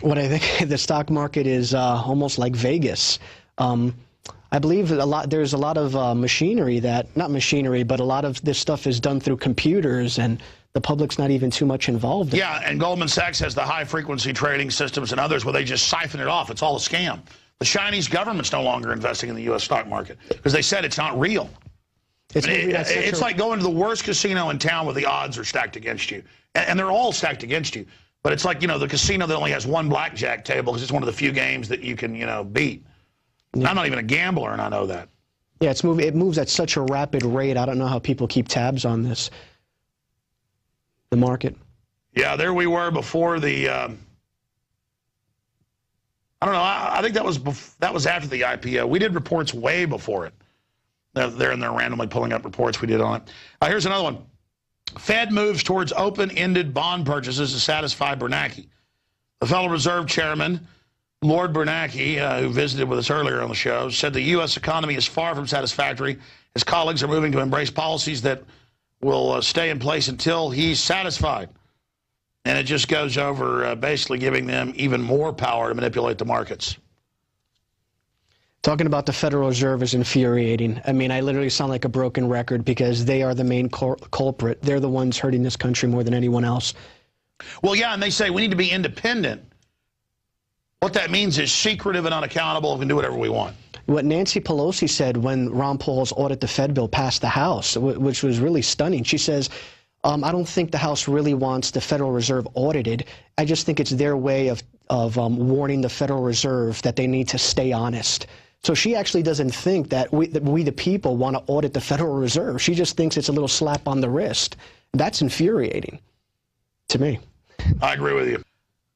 What I think, the stock market is almost like Vegas. I believe there's a lot of machinery that, not machinery, but a lot of this stuff is done through computers, and the public's not even too much involved in it. Yeah, and Goldman Sachs has the high-frequency trading systems and others where they just siphon it off. It's all a scam. The Chinese government's no longer investing in the U.S. stock market because they said it's not real. It's like going to the worst casino in town where the odds are stacked against you. And they're all stacked against you. But it's like, the casino that only has one blackjack table because it's one of the few games that you can, beat. Yeah. I'm not even a gambler, and I know that. Yeah, it moves at such a rapid rate. I don't know how people keep tabs on this. The market. Yeah, there we were before the, I don't know, I think that was after the IPO. We did reports way before it. They're randomly pulling up reports we did on it. Here's another one. Fed moves towards open-ended bond purchases to satisfy Bernanke. The Federal Reserve Chairman, Lord Bernanke, who visited with us earlier on the show, said the U.S. economy is far from satisfactory. His colleagues are moving to embrace policies that will stay in place until he's satisfied. And it just goes over basically giving them even more power to manipulate the markets. Talking about the Federal Reserve is infuriating. I mean, I literally sound like a broken record because they are the main culprit. They're the ones hurting this country more than anyone else. Well, yeah, and they say we need to be independent. What that means is secretive and unaccountable and we can do whatever we want. What Nancy Pelosi said when Ron Paul's Audit the Fed bill passed the House, which was really stunning. She says, I don't think the House really wants the Federal Reserve audited. I just think it's their way of warning the Federal Reserve that they need to stay honest. So she actually doesn't think that we the people want to audit the Federal Reserve. She just thinks it's a little slap on the wrist. That's infuriating to me. I agree with you.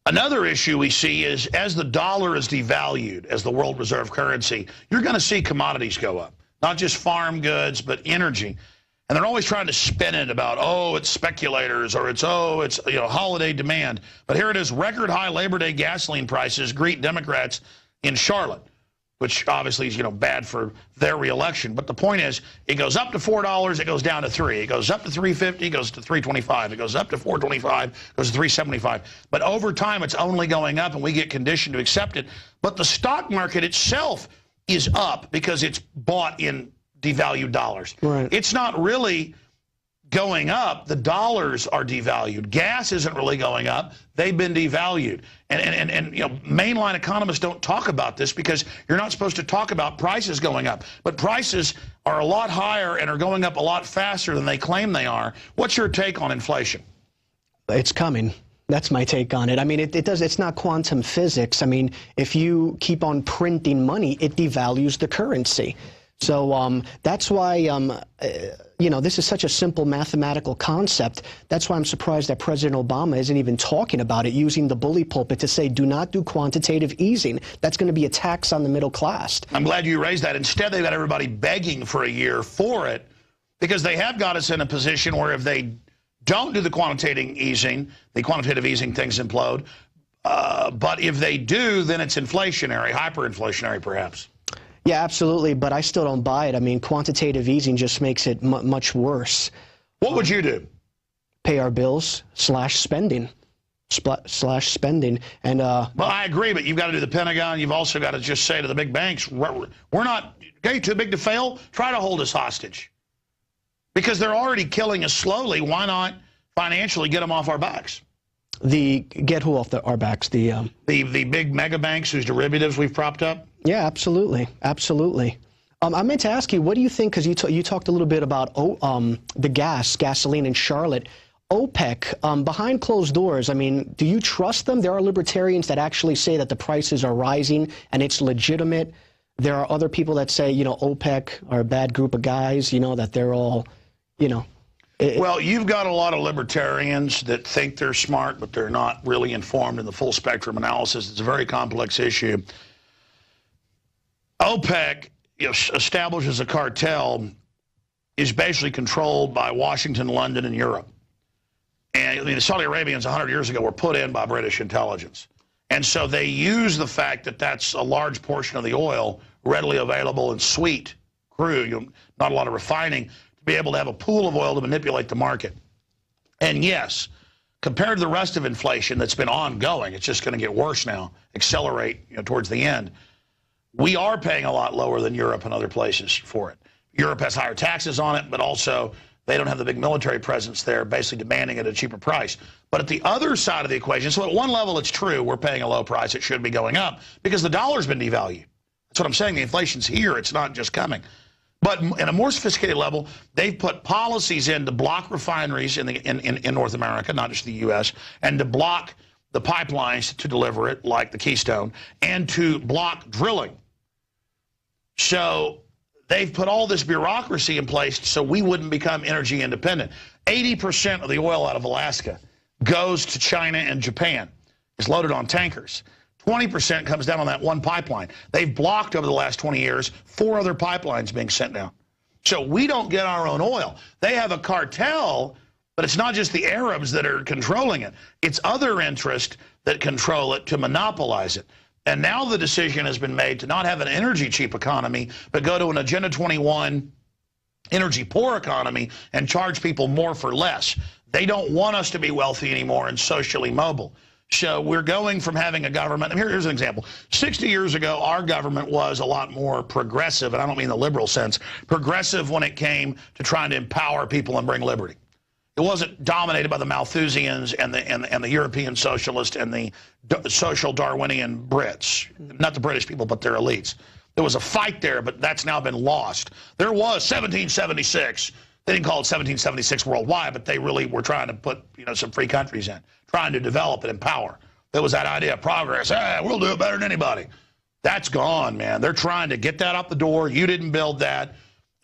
Another issue we see is as the dollar is devalued as the world reserve currency, you're going to see commodities go up. Not just farm goods, but energy. And they're always trying to spin it about, oh, it's speculators or it's holiday demand. But here it is, record high Labor Day gasoline prices greet Democrats in Charlotte, which obviously is, bad for their reelection. But the point is, it goes up to $4, it goes down to $3. It goes up to $3.50, it goes to $3.25. It goes up to $4.25, it goes to $3.75. But over time, it's only going up, and we get conditioned to accept it. But the stock market itself is up because it's bought in devalued dollars. Right. It's not really going up, the dollars are devalued. Gas isn't really going up. They've been devalued. And you know, mainline economists don't talk about this because you're not supposed to talk about prices going up. But prices are a lot higher and are going up a lot faster than they claim they are. What's your take on inflation? It's coming. That's my take on it. I mean, it's not quantum physics. I mean, if you keep on printing money, it devalues the currency. So that's why, you know, this is such a simple mathematical concept. That's why I'm surprised that President Obama isn't even talking about it, using the bully pulpit to say, do not do quantitative easing. That's going to be a tax on the middle class. I'm glad you raised that. Instead, they've got everybody begging for a year for it because they have got us in a position where if they don't do the quantitative easing things implode. But if they do, then it's inflationary, hyperinflationary perhaps. Yeah, absolutely, but I still don't buy it. I mean, quantitative easing just makes it much worse. What would you do? Pay our bills / spending. And well, I agree, but you've got to do the Pentagon. You've also got to just say to the big banks, we're not too big to fail. Try to hold us hostage. Because they're already killing us slowly. Why not financially get them off our backs? Get who off our backs? The big mega banks whose derivatives we've propped up? Yeah, absolutely. Absolutely. I meant to ask you, what do you think, because you talked a little bit about the gasoline in Charlotte. OPEC, behind closed doors, I mean, do you trust them? There are libertarians that actually say that the prices are rising and it's legitimate. There are other people that say, you know, OPEC are a bad group of guys, you know, that they're all, you know. Well, you've got a lot of libertarians that think they're smart, but they're not really informed in the full spectrum analysis. It's a very complex issue. OPEC, establishes a cartel, is basically controlled by Washington, London, and Europe. And I mean, the Saudi Arabians 100 years ago were put in by British intelligence. And so they use the fact that that's a large portion of the oil readily available and sweet crude, not a lot of refining, to be able to have a pool of oil to manipulate the market. And yes, compared to the rest of inflation that's been ongoing, it's just going to get worse now, accelerate towards the end. We are paying a lot lower than Europe and other places for it. Europe has higher taxes on it, but also they don't have the big military presence there, basically demanding it at a cheaper price. But at the other side of the equation, so at one level it's true, we're paying a low price, it should be going up, because the dollar's been devalued. That's what I'm saying, the inflation's here, it's not just coming. But in a more sophisticated level, they've put policies in to block refineries in North America, not just the U.S., and to block the pipelines to deliver it, like the Keystone, and to block drilling. So they've put all this bureaucracy in place so we wouldn't become energy independent. 80% of the oil out of Alaska goes to China and Japan. It's loaded on tankers. 20% comes down on that one pipeline. They've blocked over the last 20 years 4 other pipelines being sent down. So we don't get our own oil. They have a cartel, but it's not just the Arabs that are controlling it. It's other interests that control it to monopolize it. And now the decision has been made to not have an energy cheap economy, but go to an Agenda 21 energy poor economy and charge people more for less. They don't want us to be wealthy anymore and socially mobile. So we're going from having a government, and here's an example. 60 years ago, our government was a lot more progressive, and I don't mean the liberal sense, progressive when it came to trying to empower people and bring liberty. It wasn't dominated by the Malthusians and the European socialists and the social Darwinian Brits. Not the British people, but their elites. There was a fight there, but that's now been lost. There was 1776. They didn't call it 1776 worldwide, but they really were trying to put some free countries in, trying to develop and empower. There was that idea of progress. Hey, we'll do it better than anybody. That's gone, man. They're trying to get that out the door. You didn't build that.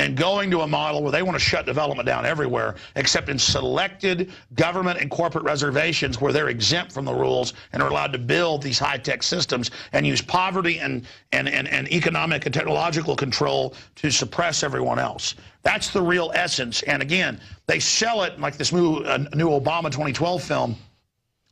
And going to a model where they want to shut development down everywhere, except in selected government and corporate reservations where they're exempt from the rules and are allowed to build these high-tech systems and use poverty and economic and technological control to suppress everyone else. That's the real essence. And again, they sell it like this new Obama 2012 film.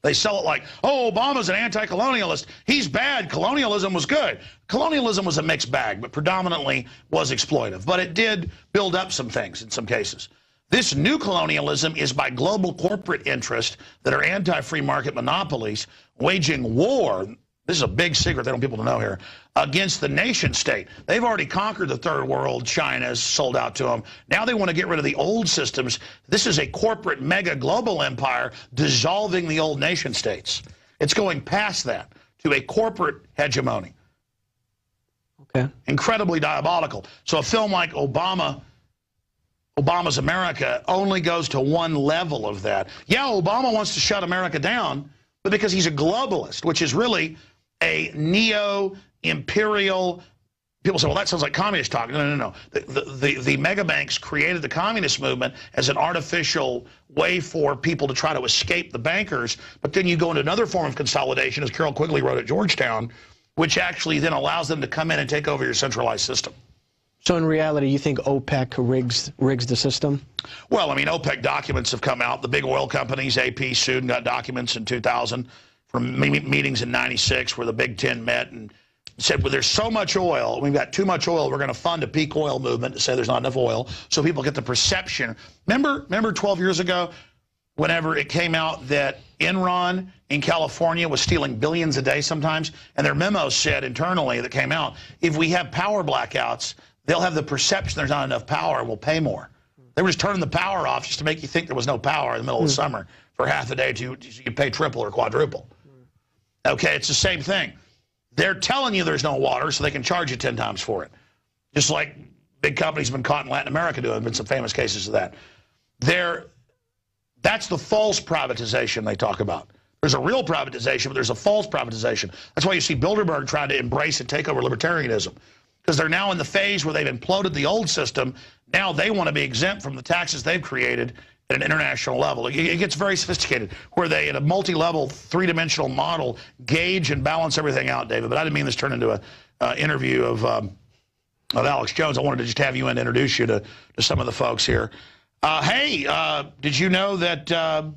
They sell it like, oh, Obama's an anti-colonialist. He's bad. Colonialism was good. Colonialism was a mixed bag, but predominantly was exploitive. But it did build up some things in some cases. This new colonialism is by global corporate interests that are anti-free market monopolies waging war this is a big secret they don't want people to know here, against the nation state. They've already conquered the third world. China's sold out to them. Now they want to get rid of the old systems. This is a corporate mega global empire dissolving the old nation states. It's going past that to a corporate hegemony. Okay. Incredibly diabolical. So a film like Obama's America only goes to one level of that. Yeah, Obama wants to shut America down, but because he's a globalist, which is really a neo-imperial. People say, well, that sounds like communist talk. No. The mega banks created the communist movement as an artificial way for people to try to escape the bankers. But then you go into another form of consolidation, as Carol Quigley wrote at Georgetown, which actually then allows them to come in and take over your centralized system. So in reality, you think OPEC rigs the system? Well, I mean, OPEC documents have come out. The big oil companies, AP sued and got documents in 2000 from meetings in 96 where the Big Ten met and said, well, there's so much oil, we've got too much oil, we're going to fund a peak oil movement to say there's not enough oil, so people get the perception. Remember 12 years ago, whenever it came out that Enron in California was stealing billions a day sometimes, and their memos said internally that came out, if we have power blackouts, they'll have the perception there's not enough power and we'll pay more. They were just turning the power off just to make you think there was no power in the middle of the summer for half a day so you could pay triple or quadruple. Okay, it's the same thing. They're telling you there's no water so they can charge you 10 times for it. Just like big companies have been caught in Latin America doing. There have been some famous cases of that. That's the false privatization they talk about. There's a real privatization, but there's a false privatization. That's why you see Bilderberg trying to embrace and take over libertarianism. Because they're now in the phase where they've imploded the old system. Now they want to be exempt from the taxes they've created at an international level. It gets very sophisticated, where they, at a multi-level, three-dimensional model, gauge and balance everything out, David. But I didn't mean this turn into an interview of Alex Jones. I wanted to just have you in to introduce you to some of the folks here. Did you know that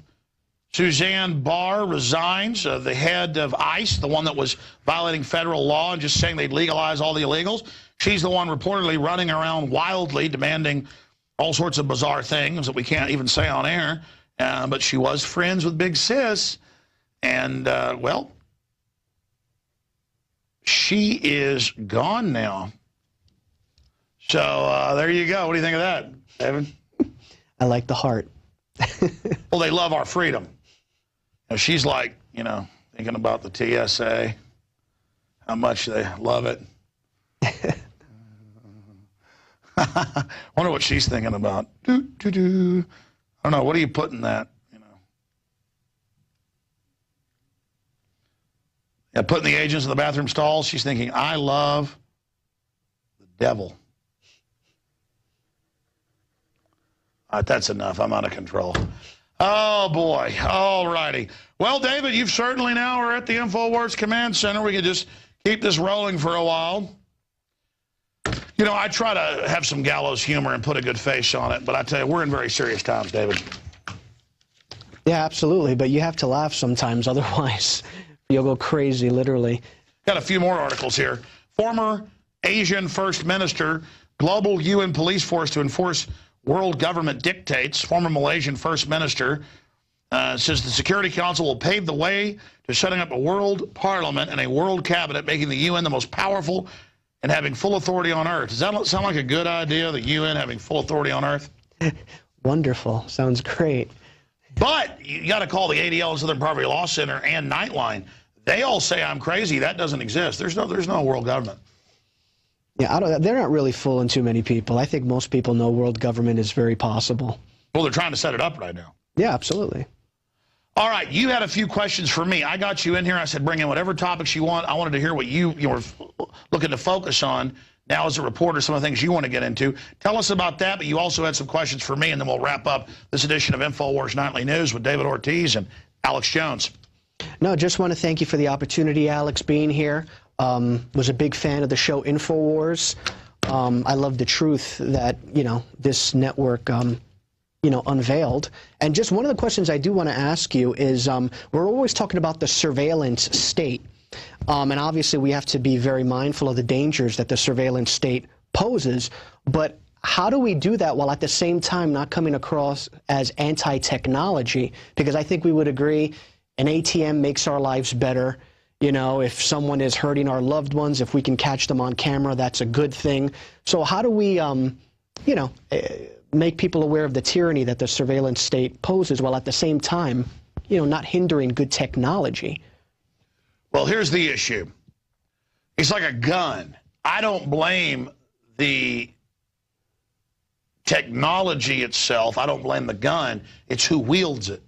Suzanne Barr resigns, the head of ICE, the one that was violating federal law and just saying they'd legalize all the illegals? She's the one reportedly running around wildly demanding all sorts of bizarre things that we can't even say on air. But she was friends with Big Sis. And, well, she is gone now. So there you go. What do you think of that, David? I like the heart. Well, they love our freedom. Now, she's like, thinking about the TSA, how much they love it. I wonder what she's thinking about. I don't know. What do you put in that? Yeah, putting the agents in the bathroom stalls. She's thinking, I love the devil. All right, that's enough. I'm out of control. Oh, boy. All righty. Well, David, you've certainly now are at the Infowars Command Center. We can just keep this rolling for a while. I try to have some gallows humor and put a good face on it, but I tell you, we're in very serious times, David. Yeah, absolutely, but you have to laugh sometimes, otherwise you'll go crazy, literally. Got a few more articles here. Former Asian First Minister, global UN police force to enforce world government dictates. Former Malaysian First Minister says the Security Council will pave the way to setting up a world parliament and a world cabinet, making the UN the most powerful and having full authority on Earth. Does that sound like a good idea, the UN having full authority on Earth? Wonderful. Sounds great. But you got to call the ADL, Southern Poverty Law Center, and Nightline. They all say I'm crazy. That doesn't exist. There's no world government. Yeah, they're not really fooling too many people. I think most people know world government is very possible. Well, they're trying to set it up right now. Yeah, absolutely. All right, you had a few questions for me. I got you in here. I said bring in whatever topics you want. I wanted to hear what you were looking to focus on now as a reporter, some of the things you want to get into. Tell us about that, but you also had some questions for me, and then we'll wrap up this edition of Infowars Nightly News with David Ortiz and Alex Jones. No, just want to thank you for the opportunity, Alex, being here. Was a big fan of the show Infowars. I love the truth that, this network, unveiled. And just one of the questions I do want to ask you is, we're always talking about the surveillance state. And obviously we have to be very mindful of the dangers that the surveillance state poses. But how do we do that while at the same time not coming across as anti-technology? Because I think we would agree an ATM makes our lives better. You know, if someone is hurting our loved ones, if we can catch them on camera, that's a good thing. So how do we, you know, make people aware of the tyranny that the surveillance state poses, while at the same time, you know, not hindering good technology? Well, here's the issue. It's like a gun. I don't blame the technology itself. I don't blame the gun. It's who wields it.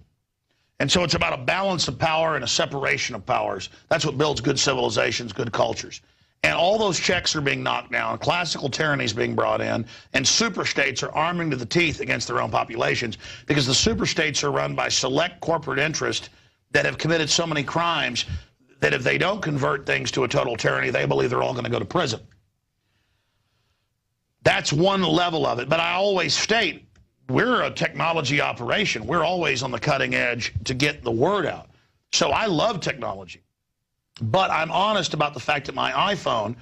And so it's about a balance of power and a separation of powers. That's what builds good civilizations, good cultures. And all those checks are being knocked down. Classical tyranny is being brought in. And superstates are arming to the teeth against their own populations, because the superstates are run by select corporate interests that have committed so many crimes that if they don't convert things to a total tyranny, they believe they're all going to go to prison. That's one level of it. But I always state, we're a technology operation. We're always on the cutting edge to get the word out. So I love technology. But I'm honest about the fact that my iPhone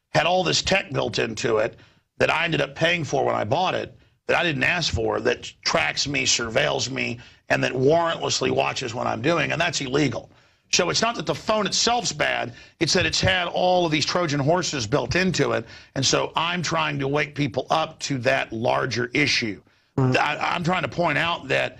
had all this tech built into it that I ended up paying for when I bought it, that I didn't ask for, that tracks me, surveils me, and that warrantlessly watches what I'm doing, and that's illegal. So it's not that the phone itself's bad, it's that it's had all of these Trojan horses built into it, and so I'm trying to wake people up to that larger issue. I'm trying to point out that,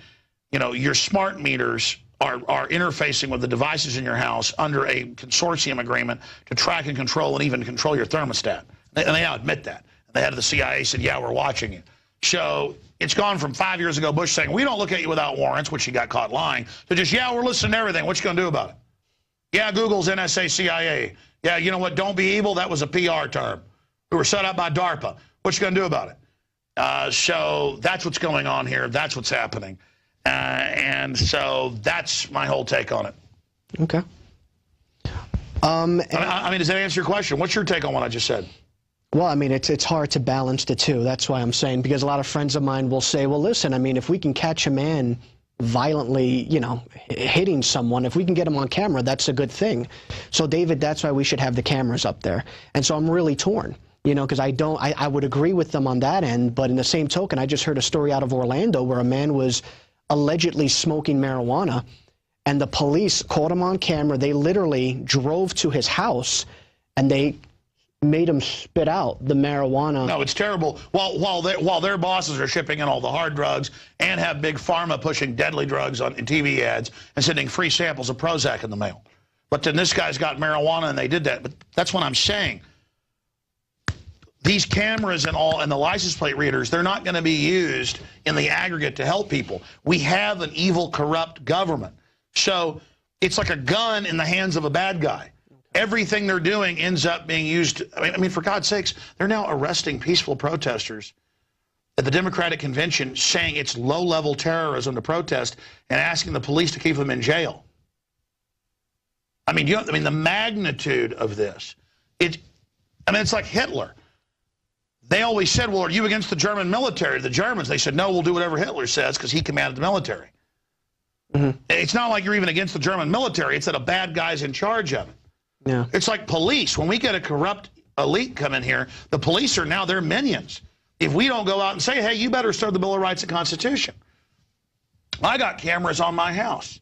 you know, your smart meters are interfacing with the devices in your house under a consortium agreement to track and control and even control your thermostat. And they now admit that. The head of the CIA said, yeah, we're watching you. So it's gone from 5 years ago, Bush saying, we don't look at you without warrants, which he got caught lying, to just, yeah, we're listening to everything. What you going to do about it? Yeah, Google's NSA, CIA. Yeah, you know what? Don't be evil. That was a PR term. We were set up by DARPA. What you going to do about it? So that's what's going on here. That's what's happening. And so that's my whole take on it. Okay. I mean, does that answer your question? What's your take on what I just said? Well, I mean, it's hard to balance the two. That's why I'm saying, because a lot of friends of mine will say, well, listen, I mean, if we can catch a man violently, you know, hitting someone, if we can get him on camera, that's a good thing. So, David, that's why we should have the cameras up there. And so I'm really torn. You know, because I would agree with them on that end, but in the same token, I just heard a story out of Orlando where a man was allegedly smoking marijuana, and the police caught him on camera. They literally drove to his house, and they made him spit out the marijuana. No, it's terrible. While their bosses are shipping in all the hard drugs and have big pharma pushing deadly drugs in TV ads and sending free samples of Prozac in the mail. But then this guy's got marijuana, and they did that. But that's what I'm saying. These cameras and the license plate readers, they're not going to be used in the aggregate to help people. We have an evil, corrupt government. So it's like a gun in the hands of a bad guy. Everything they're doing ends up being used. I mean, for God's sakes, they're now arresting peaceful protesters at the Democratic Convention, saying it's low-level terrorism to protest and asking the police to keep them in jail. I mean, the magnitude of this. It's like Hitler. They always said, well, are you against the German military? The Germans, they said, no, we'll do whatever Hitler says because he commanded the military. Mm-hmm. It's not like you're even against the German military. It's that a bad guy's in charge of it. Yeah. It's like police. When we get a corrupt elite come in here, the police are now their minions. If we don't go out and say, hey, you better serve the Bill of Rights and Constitution. I got cameras on my house.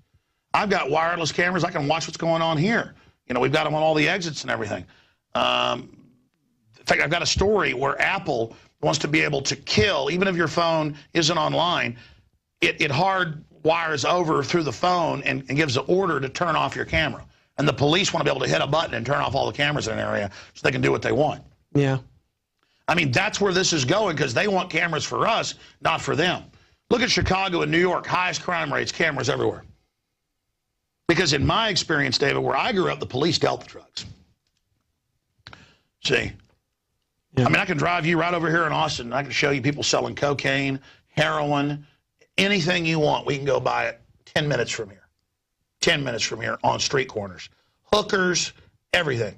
I've got wireless cameras. I can watch what's going on here. You know, we've got them on all the exits and everything. In fact, I've got a story where Apple wants to be able to kill, even if your phone isn't online, it hard wires over through the phone and gives an order to turn off your camera. And the police want to be able to hit a button and turn off all the cameras in an area so they can do what they want. Yeah. I mean, that's where this is going, because they want cameras for us, not for them. Look at Chicago and New York, highest crime rates, cameras everywhere. Because in my experience, David, where I grew up, the police dealt with drugs. See? Yeah. I mean, I can drive you right over here in Austin, and I can show you people selling cocaine, heroin, anything you want. We can go buy it 10 minutes from here. 10 minutes from here on street corners. Hookers, everything.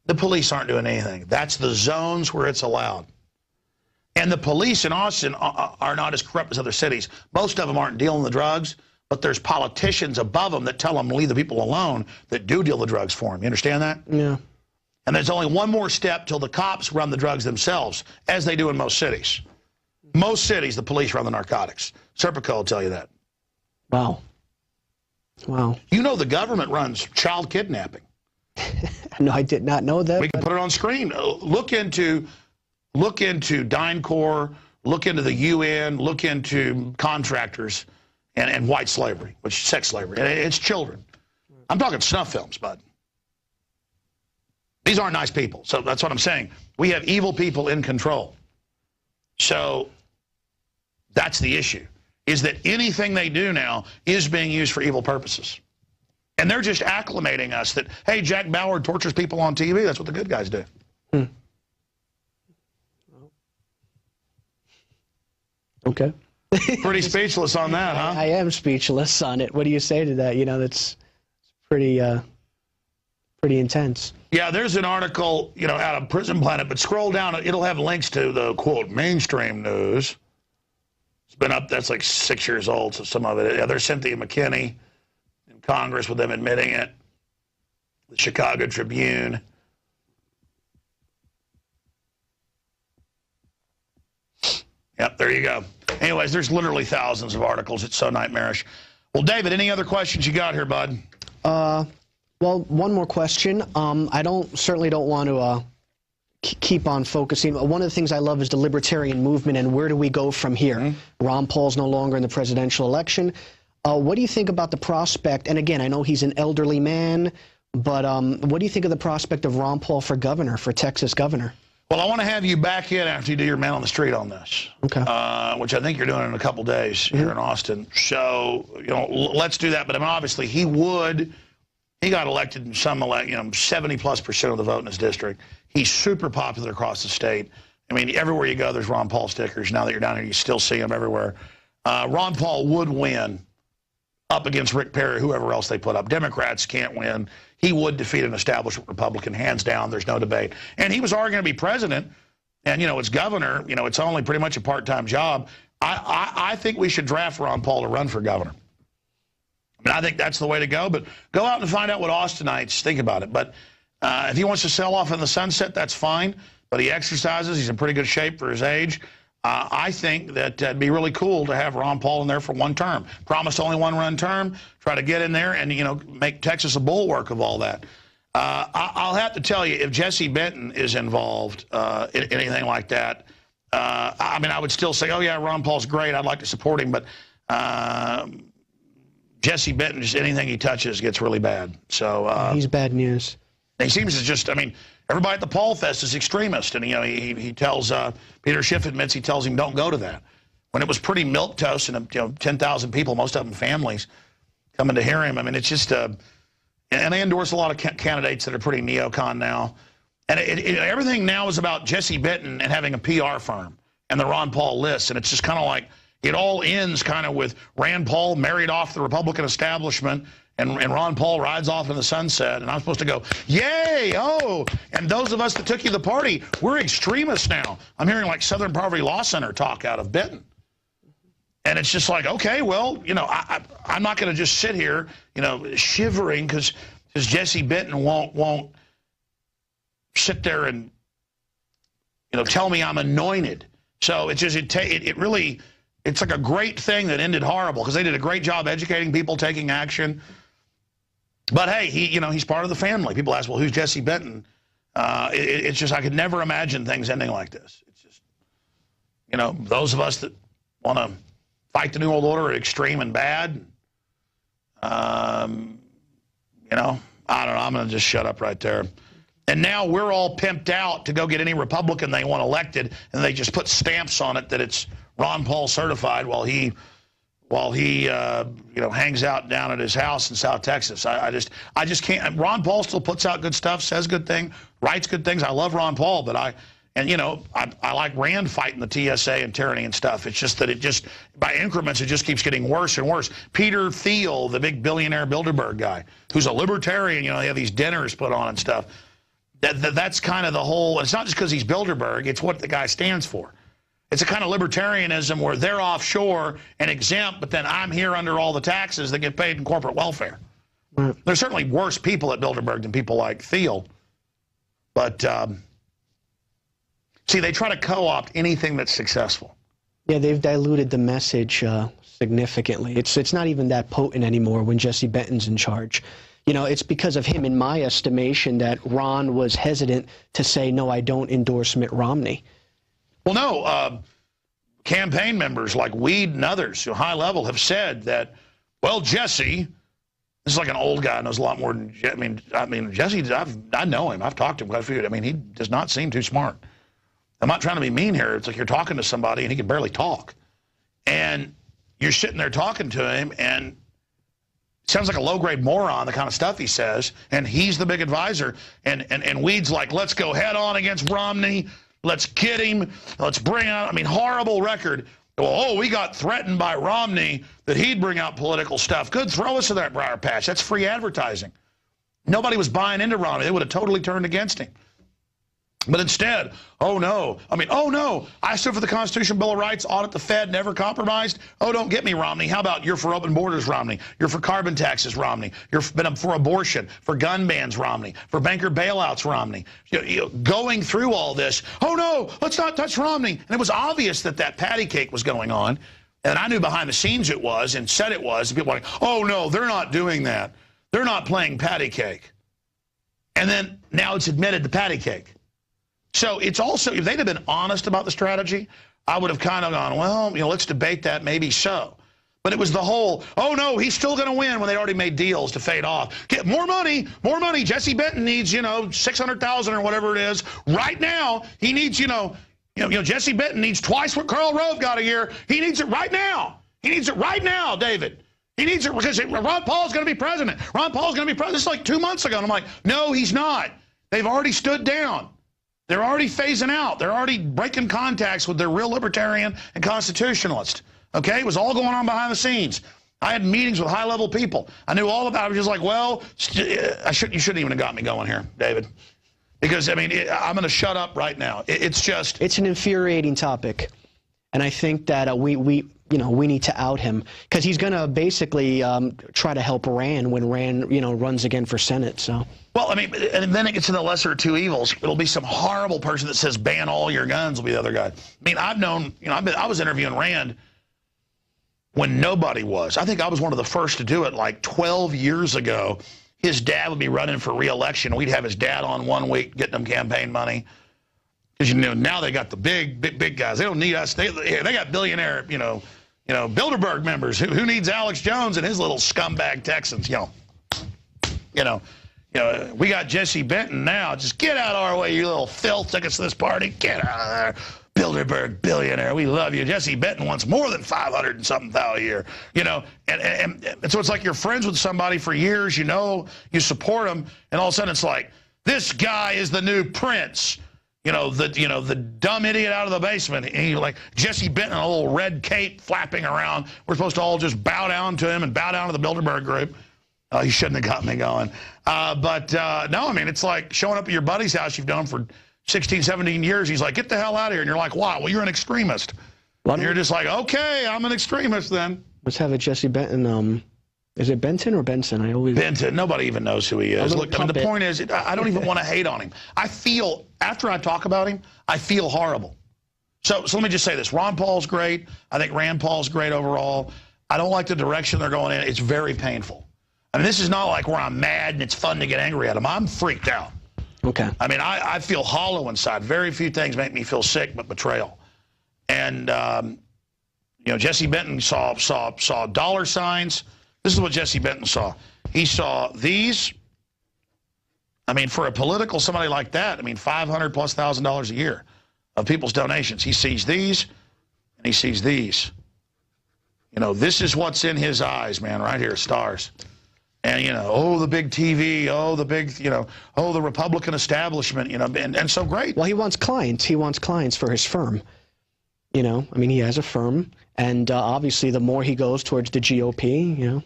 The police aren't doing anything. That's the zones where it's allowed. And the police in Austin are not as corrupt as other cities. Most of them aren't dealing the drugs, but there's politicians above them that tell them to leave the people alone that do deal the drugs for them. You understand that? Yeah. And there's only one more step till the cops run the drugs themselves, as they do in most cities. Most cities, the police run the narcotics. Serpico will tell you that. Wow. Wow. You know the government runs child kidnapping. No, I did not know that. We can put it on screen. Look into DynCorp, look into the UN, look into contractors and white slavery, which is sex slavery. And it's children. I'm talking snuff films, bud. These aren't nice people. So that's what I'm saying. We have evil people in control. So that's the issue, is that anything they do now is being used for evil purposes. And they're just acclimating us that, hey, Jack Bauer tortures people on TV. That's what the good guys do. Okay. Pretty speechless on that, huh? I am speechless on it. What do you say to that? You know, that's pretty intense. Yeah, there's an article, you know, out of Prison Planet, but scroll down, it'll have links to the, quote, mainstream news. It's been up, that's like 6 years old, so some of it, yeah, there's Cynthia McKinney in Congress with them admitting it. The Chicago Tribune. Yep, there you go. Anyways, there's literally thousands of articles. It's so nightmarish. Well, David, any other questions you got here, bud? Well, one more question. I certainly don't want to keep on focusing. One of the things I love is the libertarian movement and where do we go from here? Mm-hmm. Ron Paul's no longer in the presidential election. What do you think about the prospect? And again, I know he's an elderly man, but what do you think of the prospect of Ron Paul for governor, for Texas governor? Well, I want to have you back in after you do your man on the street on this. Okay. Which I think you're doing in a couple days here in Austin. So, you know, let's do that. But I mean, obviously, he got elected in some, 70+% of the vote in his district. He's super popular across the state. I mean, everywhere you go, there's Ron Paul stickers. Now that you're down here, you still see them everywhere. Ron Paul would win up against Rick Perry, whoever else they put up. Democrats can't win. He would defeat an establishment Republican, hands down. There's no debate. And he was already going to be president. And, you know, as governor, you know, it's only pretty much a part-time job. I think we should draft Ron Paul to run for governor. I mean, I think that's the way to go. But go out and find out what Austinites think about it. But if he wants to sell off in the sunset, that's fine. But he exercises. He's in pretty good shape for his age. I think that it'd be really cool to have Ron Paul in there for one term. Promised only one term. Try to get in there and, you know, make Texas a bulwark of all that. I'll have to tell you, if Jesse Benton is involved in anything like that, I mean, I would still say, oh, yeah, Ron Paul's great. I'd like to support him. But Jesse Benton, just anything he touches gets really bad. So he's bad news. He seems to just, I mean, everybody at the Paul Fest is extremist. And, you know, he tells, Peter Schiff admits he tells him don't go to that. When it was pretty milquetoast and, you know, 10,000 people, most of them families, coming to hear him. I mean, it's just, and they endorse a lot of candidates that are pretty neocon now. And everything now is about Jesse Benton and having a PR firm and the Ron Paul list. And it's just kind of like, it all ends kind of with Rand Paul married off the Republican establishment and Ron Paul rides off in the sunset, and I'm supposed to go, yay, oh, and those of us that took you to the party, we're extremists now. I'm hearing like Southern Poverty Law Center talk out of Benton. And it's just like, okay, well, you know, I'm not going to just sit here, you know, shivering because Jesse Benton won't sit there and, you know, tell me I'm anointed. So it's just, it really, it's like a great thing that ended horrible because they did a great job educating people, taking action. But hey, he's part of the family. People ask, well, who's Jesse Benton? It's just, I could never imagine things ending like this. It's just, you know, those of us that want to fight the New World Order are extreme and bad. You know, I don't know. I'm going to just shut up right there. And now we're all pimped out to go get any Republican they want elected, and they just put stamps on it that it's Ron Paul certified while he you know, hangs out down at his house in South Texas. I just can't. Ron Paul still puts out good stuff, says good things, writes good things. I love Ron Paul, but you know, I like Rand fighting the TSA and tyranny and stuff. It's just that it just, by increments, it just keeps getting worse and worse. Peter Thiel, the big billionaire Bilderberg guy, who's a libertarian, you know, they have these dinners put on and stuff. That's kind of the whole, it's not just because he's Bilderberg, it's what the guy stands for. It's a kind of libertarianism where they're offshore and exempt, but then I'm here under all the taxes that get paid in corporate welfare. Right. There's certainly worse people at Bilderberg than people like Thiel. But, see, they try to co-opt anything that's successful. Yeah, they've diluted the message significantly. It's not even that potent anymore when Jesse Benton's in charge. You know, it's because of him, in my estimation, that Ron was hesitant to say, no, I don't endorse Mitt Romney. Well, no, campaign members like Weed and others, high level, have said that, well, Jesse, this is like an old guy, knows a lot more than, I mean, Jesse, I know him. I've talked to him quite a few. I mean, he does not seem too smart. I'm not trying to be mean here. It's like you're talking to somebody and he can barely talk. And you're sitting there talking to him and it sounds like a low-grade moron, the kind of stuff he says, and he's the big advisor. And Weed's like, let's go head-on against Romney. Let's get him. Let's bring out, I mean, horrible record. Well, oh, we got threatened by Romney that he'd bring out political stuff. Good, throw us to that briar patch. That's free advertising. Nobody was buying into Romney. They would have totally turned against him. But instead, oh no, oh no, I stood for the Constitution, Bill of Rights, audit the Fed, never compromised. Oh, don't get me, Romney. How about you're for open borders, Romney? You're for carbon taxes, Romney. You're for abortion, for gun bans, Romney. For banker bailouts, Romney. Going through all this, oh no, let's not touch Romney. And it was obvious that that patty cake was going on. And I knew behind the scenes it was and said it was. And people were like, oh no, they're not doing that. They're not playing patty cake. And then now it's admitted the patty cake. So it's also, if they'd have been honest about the strategy, I would have kind of gone, well, let's debate that, maybe so. But it was the whole, oh no, he's still going to win when they already made deals to fade off. Get more money, more money. Jesse Benton needs, 600,000 or whatever it is. Right now, he needs, Jesse Benton needs twice what Karl Rove got a year. He needs it right now. He needs it right now, David. He needs it because Ron Paul's going to be president. Ron Paul's going to be president. This is like 2 months ago. And I'm like, no, he's not. They've already stood down. They're already phasing out. They're already breaking contacts with their real libertarian and constitutionalist. Okay? It was all going on behind the scenes. I had meetings with high-level people. I knew all about it. I was just like, well, you shouldn't even have got me going here, David. Because, I'm going to shut up right now. It's an infuriating topic. And I think that we need to out him because he's going to basically try to help Rand when Rand, runs again for Senate. So. Well, and then it gets to the lesser of two evils. It'll be some horrible person that says ban all your guns will be the other guy. I've known, I was interviewing Rand when nobody was. I think I was one of the first to do it like 12 years ago. His dad would be running for re-election. We'd have his dad on 1 week getting them campaign money. Because, now they got the big guys. They don't need us. They got billionaire, Bilderberg members. Who needs Alex Jones and his little scumbag Texans, we got Jesse Benton now. Just get out of our way, you little filth. Took us to this party. Get out of there. Bilderberg billionaire. We love you. Jesse Benton wants more than 500 and something thousand a year. And so it's like you're friends with somebody for years. You support them, and all of a sudden it's like this guy is the new prince. The dumb idiot out of the basement. And you're like Jesse Benton, a little red cape flapping around. We're supposed to all just bow down to him and bow down to the Bilderberg group. Oh, you shouldn't have got me going. No, it's like showing up at your buddy's house you've known for 16, 17 years. He's like, get the hell out of here. And you're like, why? Well, you're an extremist. And you're just like, okay, I'm an extremist then. Let's have a Jesse Benton. Is it Benton or Benson? Benton. Nobody even knows who he is. Look, the point is, I don't even want to hate on him. I feel, after I talk about him, I feel horrible. So let me just say this. Ron Paul's great. I think Rand Paul's great overall. I don't like the direction they're going in. It's very painful. This is not like where I'm mad and it's fun to get angry at him. I'm freaked out. Okay. I feel hollow inside. Very few things make me feel sick but betrayal. And, Jesse Benton saw dollar signs. This is what Jesse Benton saw. He saw these. For a political somebody like that, $500,000+ a year of people's donations. He sees these and he sees these. This is what's in his eyes, man, right here, stars. And, the big TV, the big, the Republican establishment, and so great. Well, he wants clients. He wants clients for his firm. He has a firm. And obviously, the more he goes towards the GOP,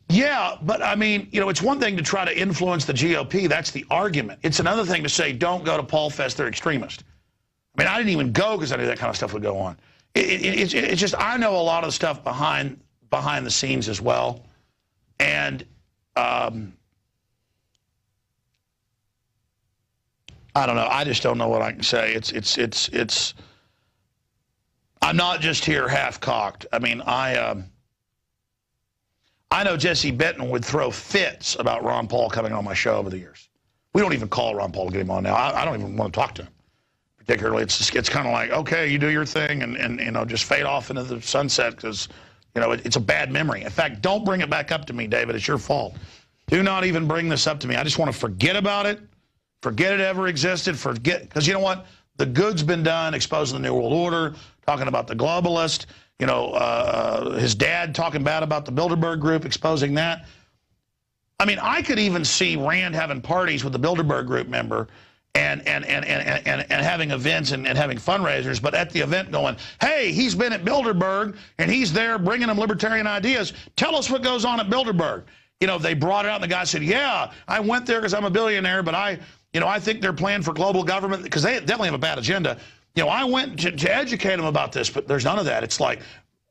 Yeah, but it's one thing to try to influence the GOP. That's the argument. It's another thing to say, don't go to Paul Fest, they're extremist. I didn't even go because I knew that kind of stuff would go on. It's just, I know a lot of the stuff behind the scenes as well. And I don't know. I just don't know what I can say. I'm not just here half-cocked. I mean, I know Jesse Benton would throw fits about Ron Paul coming on my show over the years. We don't even call Ron Paul to get him on now. I don't even want to talk to him. Particularly, it's kind of like, okay, you do your thing and you know, just fade off into the sunset because, you know, it's a bad memory. In fact, don't bring it back up to me, David. It's your fault. Do not even bring this up to me. I just want to forget about it. Forget it ever existed. Forget, because you know what? The good's been done, exposing the New World Order, talking about the globalist, you know, his dad talking bad about the Bilderberg Group, exposing that. I mean, I could even see Rand having parties with the Bilderberg Group member and having events and having fundraisers, but at the event going, hey, he's been at Bilderberg and he's there bringing them libertarian ideas. Tell us what goes on at Bilderberg. You know, they brought it out and the guy said, yeah, I went there because I'm a billionaire, but I think they're playing for global government because they definitely have a bad agenda. You know, I went to educate them about this, but there's none of that. It's like,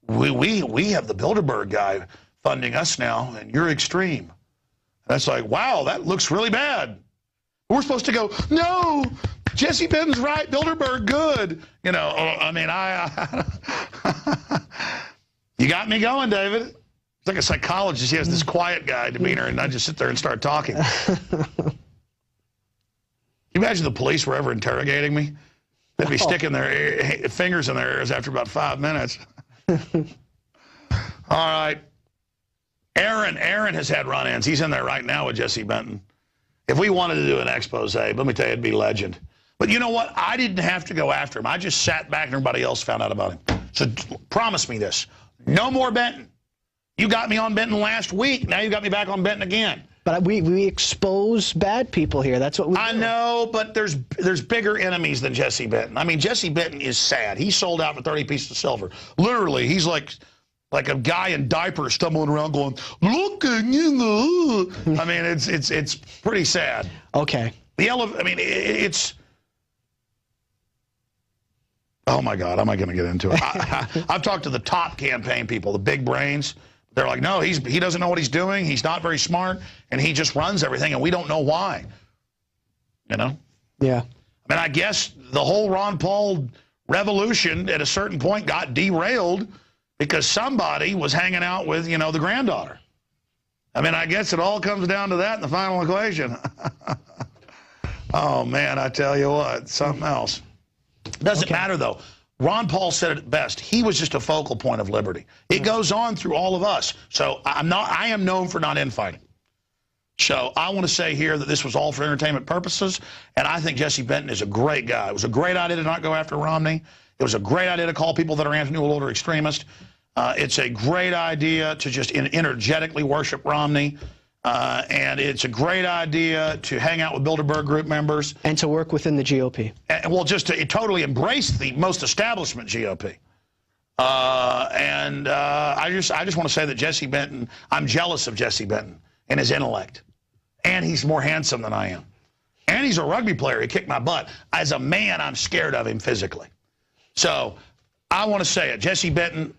we have the Bilderberg guy funding us now and you're extreme. And that's like, wow, that looks really bad. We're supposed to go, no, Jesse Benton's right, Bilderberg good. You know, I mean, you got me going, David. It's like a psychologist. He has this quiet guy demeanor, and I just sit there and start talking. Can you imagine the police were ever interrogating me? They'd be sticking their fingers in their ears after about 5 minutes. All right. Aaron has had run-ins. He's in there right now with Jesse Benton. If we wanted to do an expose, let me tell you, it'd be legend. But you know what? I didn't have to go after him. I just sat back and everybody else found out about him. So promise me this. No more Benton. You got me on Benton last week. Now you got me back on Benton again. But we expose bad people here. That's what we do. I know, but there's bigger enemies than Jesse Benton. I mean, Jesse Benton is sad. He sold out for 30 pieces of silver. Literally, he's like a guy in diapers stumbling around going, look, you know. I mean, it's pretty sad. Okay. I mean, it's. Oh my God, am I going to get into it? I've talked to the top campaign people, the big brains. They're like, no, he doesn't know what he's doing. He's not very smart, and he just runs everything, and we don't know why. You know? Yeah. I mean, I guess the whole Ron Paul revolution at a certain point got derailed because somebody was hanging out with, you know, the granddaughter. I mean, I guess it all comes down to that in the final equation. Oh, man, I tell you what, something else. Doesn't matter, though. Ron Paul said it best. He was just a focal point of liberty. It goes on through all of us. So I am known for not infighting. So I want to say here that this was all for entertainment purposes, and I think Jesse Benton is a great guy. It was a great idea to not go after Romney. It was a great idea to call people that are anti-New World Order extremists. It's a great idea to just energetically worship Romney. And it's a great idea to hang out with Bilderberg Group members. And to work within the GOP. And, well, just to totally embrace the most establishment GOP. I just want to say that Jesse Benton, I'm jealous of Jesse Benton and his intellect. And he's more handsome than I am. And he's a rugby player. He kicked my butt. As a man, I'm scared of him physically. So I want to say it. Jesse Benton,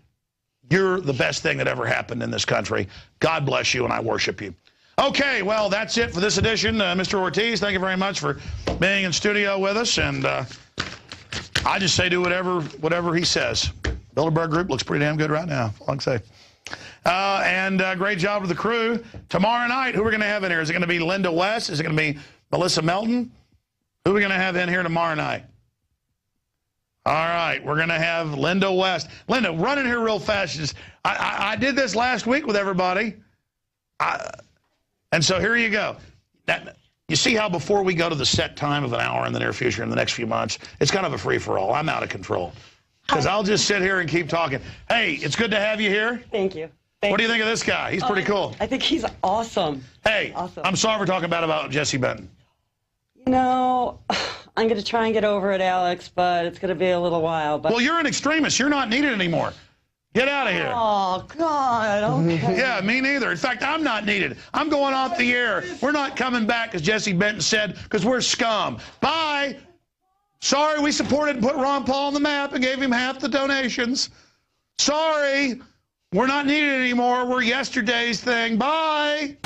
you're the best thing that ever happened in this country. God bless you, and I worship you. Okay, well, that's it for this edition. Mr. Ortiz, thank you very much for being in studio with us. And I just say do whatever he says. Bilderberg Group looks pretty damn good right now, all I can say. Great job with the crew. Tomorrow night, who are we going to have in here? Is it going to be Linda West? Is it going to be Melissa Melton? Who are we going to have in here tomorrow night? All right, we're going to have Linda West. Linda, run in here real fast. I did this last week with everybody. And so here you go. You see how before we go to the set time of an hour in the near future in the next few months, it's kind of a free-for-all. I'm out of control. Because I'll just sit here and keep talking. Hey, it's good to have you here. Thank you. What do you think of this guy? He's pretty cool. I think he's awesome. Hey, awesome. I'm sorry for talking bad about Jesse Benton. You know, I'm going to try and get over it, Alex, but it's going to be a little while. But well, you're an extremist. You're not needed anymore. Get out of here. Oh, God. Okay. Yeah, me neither. In fact, I'm not needed. I'm going off the air. We're not coming back, as Jesse Benton said, because we're scum. Bye. Sorry, we supported and put Ron Paul on the map and gave him half the donations. Sorry, we're not needed anymore. We're yesterday's thing. Bye.